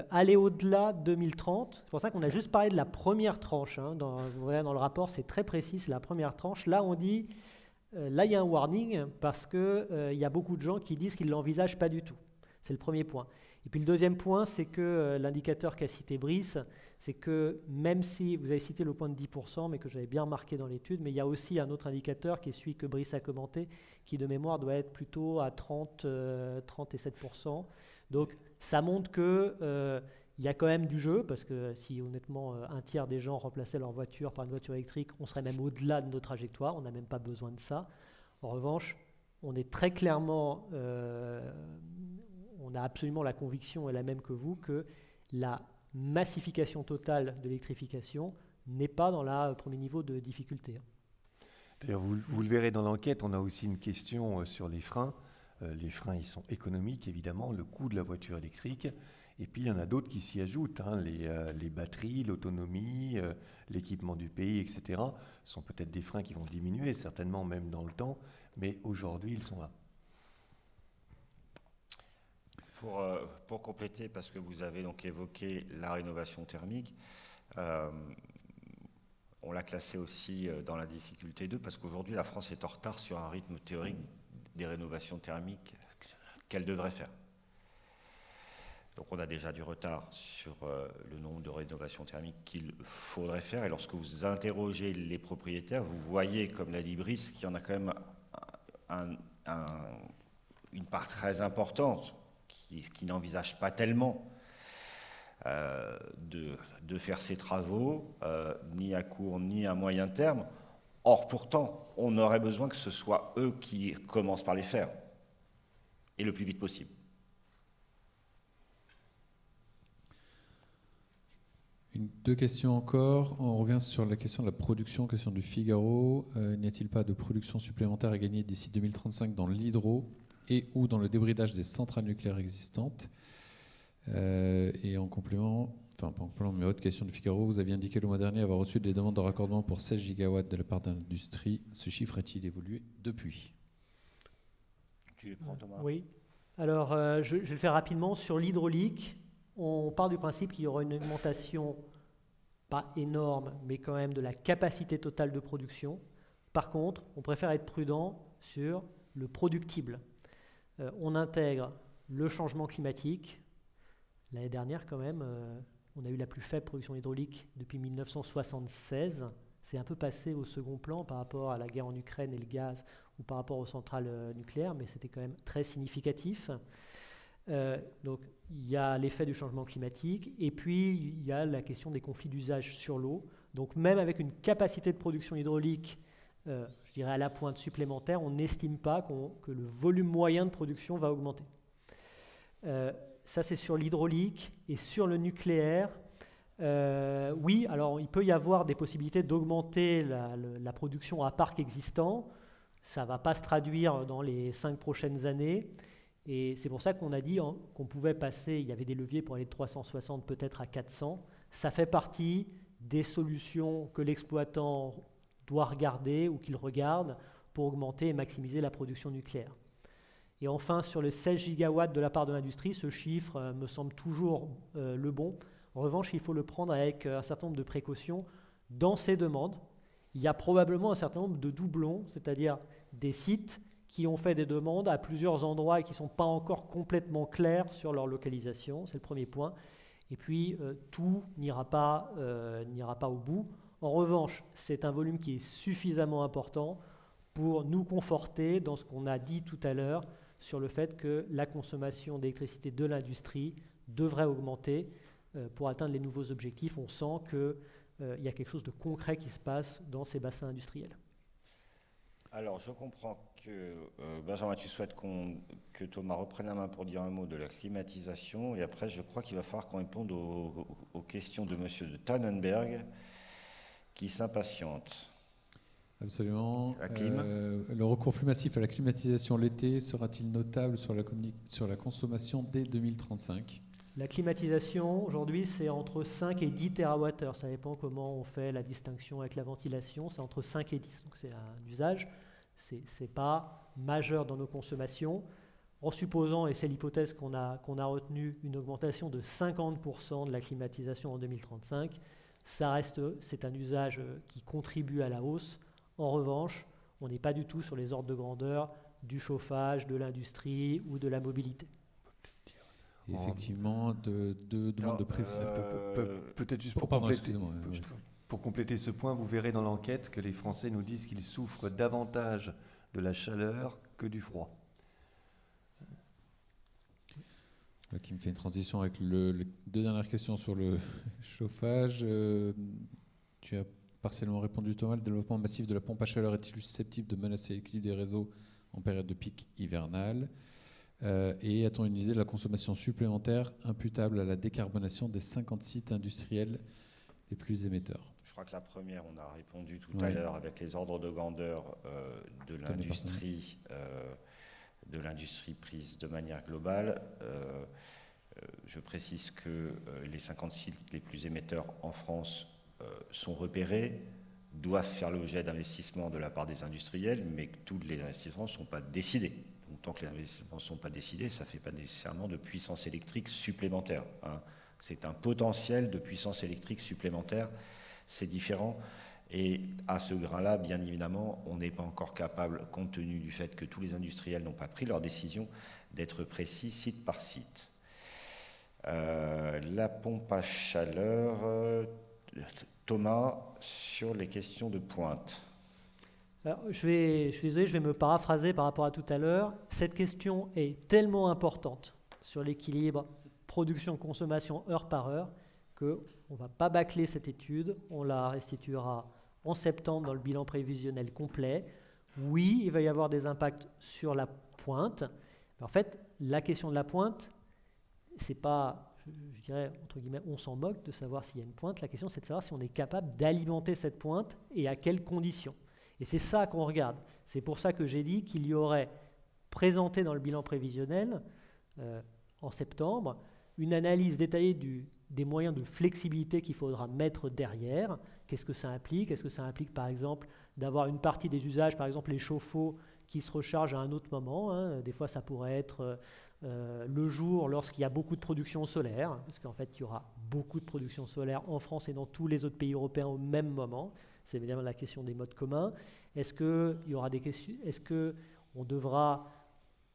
Aller au-delà de 2030, c'est pour ça qu'on a juste parlé de la première tranche. Vous voyez dans le rapport, c'est très précis, c'est la première tranche. Là, on dit, là, il y a un warning parce qu'il y a beaucoup de gens qui disent qu'ils ne l'envisagent pas du tout. C'est le premier point. Et puis le deuxième point, c'est que l'indicateur qu'a cité Brice, c'est que même si vous avez cité le point de 10%, mais que j'avais bien remarqué dans l'étude, mais il y a aussi un autre indicateur qui est celui que Brice a commenté, qui de mémoire doit être plutôt à 30 et 7%. Donc ça montre qu'il y a quand même du jeu, parce que si honnêtement un tiers des gens remplaçaient leur voiture par une voiture électrique, on serait même au-delà de nos trajectoires, on n'a même pas besoin de ça. En revanche, on est très clairement, on a absolument la conviction, et la même que vous, que la massification totale de l'électrification n'est pas dans le premier niveau de difficulté. D'ailleurs, vous le verrez dans l'enquête, on a aussi une question sur les freins. Les freins, ils sont économiques, évidemment, le coût de la voiture électrique. Et puis, il y en a d'autres qui s'y ajoutent. Les batteries, l'autonomie, l'équipement du pays, etc. sont peut-être des freins qui vont diminuer, certainement même dans le temps. Mais aujourd'hui, ils sont là. Pour compléter, parce que vous avez donc évoqué la rénovation thermique, on l'a classé aussi dans la difficulté 2, parce qu'aujourd'hui, la France est en retard sur un rythme théorique des rénovations thermiques qu'elle devrait faire. Donc on a déjà du retard sur le nombre de rénovations thermiques qu'il faudrait faire. Et lorsque vous interrogez les propriétaires, vous voyez, comme l'a dit Brice, qu'il y en a quand même une part très importante qui n'envisage pas tellement de faire ces travaux, ni à court ni à moyen terme. Or, pourtant, on aurait besoin que ce soit eux qui commencent par les faire, et le plus vite possible. Deux questions encore. On revient sur la question de la production, question du Figaro. N'y a-t-il pas de production supplémentaire à gagner d'ici 2035 dans l'hydro et ou dans le débridage des centrales nucléaires existantes. Et en complément, enfin pas en complément, mais autre question du Figaro, vous aviez indiqué le mois dernier avoir reçu des demandes de raccordement pour 16 gigawatts de la part de l'industrie. Ce chiffre a-t-il évolué depuis? Tu les prends, Thomas? Oui. Alors, je vais le faire rapidement. Sur l'hydraulique, on part du principe qu'il y aura une augmentation, pas énorme, mais quand même de la capacité totale de production. Par contre, on préfère être prudent sur le productible. On intègre le changement climatique. L'année dernière, quand même, on a eu la plus faible production hydraulique depuis 1976. C'est un peu passé au second plan par rapport à la guerre en Ukraine et le gaz ou par rapport aux centrales nucléaires, mais c'était quand même très significatif. Donc, il y a l'effet du changement climatique et puis il y a la question des conflits d'usage sur l'eau. Donc, même avec une capacité de production hydraulique, je dirais à la pointe supplémentaire, on n'estime pas que le volume moyen de production va augmenter. Ça, c'est sur l'hydraulique. Et sur le nucléaire, oui, alors il peut y avoir des possibilités d'augmenter la production à parc existant. Ça ne va pas se traduire dans les 5 prochaines années. Et c'est pour ça qu'on a dit qu'on pouvait passer, il y avait des leviers pour aller de 360 peut-être à 400. Ça fait partie des solutions que l'exploitant doit regarder ou qu'il regarde pour augmenter et maximiser la production nucléaire. Et enfin, sur les 16 gigawatts de la part de l'industrie, ce chiffre me semble toujours le bon. En revanche, il faut le prendre avec un certain nombre de précautions. Dans ces demandes, il y a probablement un certain nombre de doublons, c'est-à-dire des sites qui ont fait des demandes à plusieurs endroits et qui ne sont pas encore complètement clairs sur leur localisation. C'est le premier point. Et puis, tout n'ira pas au bout. En revanche, c'est un volume qui est suffisamment important pour nous conforter dans ce qu'on a dit tout à l'heure sur le fait que la consommation d'électricité de l'industrie devrait augmenter pour atteindre les nouveaux objectifs. On sent qu'il y a quelque chose de concret qui se passe dans ces bassins industriels. Alors, je comprends que, Benjamin, tu souhaites que Thomas reprenne la main pour dire un mot de la climatisation. Et après, je crois qu'il va falloir qu'on réponde aux questions de M. de Tannenberg, qui s'impatiente. Absolument. La clim. Le recours plus massif à la climatisation l'été sera-t-il notable sur la consommation dès 2035 ? La climatisation, aujourd'hui, c'est entre 5 et 10 TWh. Ça dépend comment on fait la distinction avec la ventilation. C'est entre 5 et 10. Donc, c'est un usage. Ce n'est pas majeur dans nos consommations. En supposant, et c'est l'hypothèse qu'on a retenue, une augmentation de 50% de la climatisation en 2035, c'est un usage qui contribue à la hausse. En revanche, on n'est pas du tout sur les ordres de grandeur du chauffage, de l'industrie ou de la mobilité. Et effectivement, deux demandes de précision. Peut-être juste pour compléter ce point, vous verrez dans l'enquête que les Français nous disent qu'ils souffrent davantage de la chaleur que du froid. Qui me fait une transition avec les deux dernières questions sur le chauffage. Tu as partiellement répondu, Thomas. Le développement massif de la pompe à chaleur est-il susceptible de menacer l'équilibre des réseaux en période de pic hivernale? Et a-t-on une idée de la consommation supplémentaire imputable à la décarbonation des 50 sites industriels les plus émetteurs? Je crois que la première, on a répondu tout à l'heure avec les ordres de grandeur de l'industrie prise de manière globale. Je précise que les 50 sites les plus émetteurs en France sont repérés, doivent faire l'objet d'investissements de la part des industriels, mais que tous les investissements ne sont pas décidés. Donc, tant que les investissements ne sont pas décidés, ça ne fait pas nécessairement de puissance électrique supplémentaire. C'est un potentiel de puissance électrique supplémentaire, c'est différent. Et à ce grain-là, bien évidemment, on n'est pas encore capable, compte tenu du fait que tous les industriels n'ont pas pris leur décision, d'être précis site par site. La pompe à chaleur, Thomas, sur les questions de pointe. Alors, je suis désolé, je vais me paraphraser par rapport à tout à l'heure. Cette question est tellement importante sur l'équilibre production-consommation heure par heure qu'on ne va pas bâcler cette étude, on la restituera en septembre dans le bilan prévisionnel complet. Oui, il va y avoir des impacts sur la pointe. Mais en fait, la question de la pointe, c'est pas, je dirais, entre guillemets, on s'en moque de savoir s'il y a une pointe. La question, c'est de savoir si on est capable d'alimenter cette pointe et à quelles conditions. Et c'est ça qu'on regarde. C'est pour ça que j'ai dit qu'il y aurait présenter dans le bilan prévisionnel en septembre une analyse détaillée des moyens de flexibilité qu'il faudra mettre derrière. Qu'est-ce que ça implique? Est-ce que ça implique par exemple d'avoir une partie des usages, par exemple les chauffe-eau, qui se rechargent à un autre moment, hein. Des fois ça pourrait être le jour lorsqu'il y a beaucoup de production solaire, parce qu'en fait il y aura beaucoup de production solaire en France et dans tous les autres pays européens au même moment. C'est évidemment la question des modes communs. Est-ce qu'on devra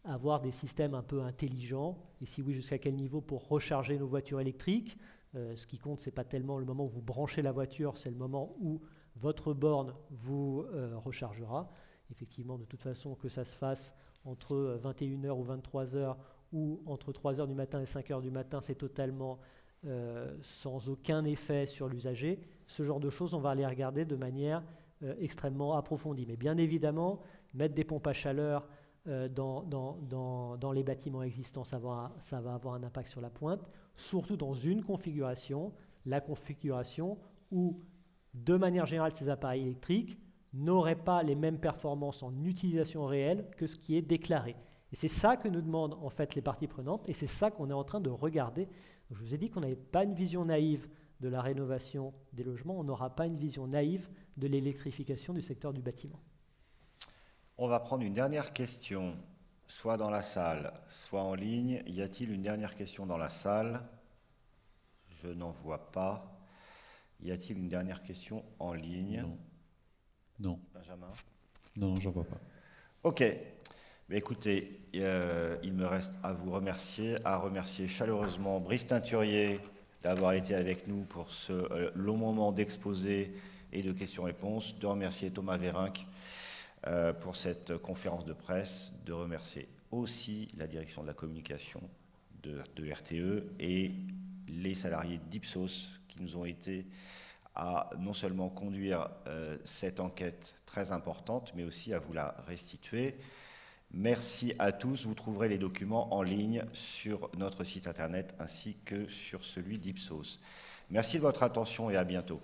avoir des systèmes un peu intelligents, et si oui, jusqu'à quel niveau pour recharger nos voitures électriques? Ce qui compte, ce n'est pas tellement le moment où vous branchez la voiture, c'est le moment où votre borne vous rechargera. Effectivement, de toute façon, que ça se fasse entre 21h ou 23h ou entre 3h du matin et 5h du matin, c'est totalement sans aucun effet sur l'usager. Ce genre de choses, on va les regarder de manière extrêmement approfondie. Mais bien évidemment, mettre des pompes à chaleur dans les bâtiments existants, ça va avoir un impact sur la pointe, surtout dans une configuration, la configuration où, de manière générale, ces appareils électriques n'auraient pas les mêmes performances en utilisation réelle que ce qui est déclaré. Et c'est ça que nous demandent en fait les parties prenantes, et c'est ça qu'on est en train de regarder. Je vous ai dit qu'on n'avait pas une vision naïve de la rénovation des logements, on n'aura pas une vision naïve de l'électrification du secteur du bâtiment. On va prendre une dernière question, soit dans la salle, soit en ligne. Y a-t-il une dernière question dans la salle? Je n'en vois pas. Y a-t-il une dernière question en ligne? Non. Benjamin? Non, j'en vois pas. Ok. Mais écoutez, il me reste à vous remercier, chaleureusement Brice Teinturier d'avoir été avec nous pour ce long moment d'exposé et de questions-réponses, de remercier Thomas Vérinck pour cette conférence de presse, de remercier aussi la direction de la communication de RTE et les salariés d'Ipsos qui nous ont aidés à non seulement conduire cette enquête très importante, mais aussi à vous la restituer. Merci à tous. Vous trouverez les documents en ligne sur notre site internet ainsi que sur celui d'Ipsos. Merci de votre attention et à bientôt.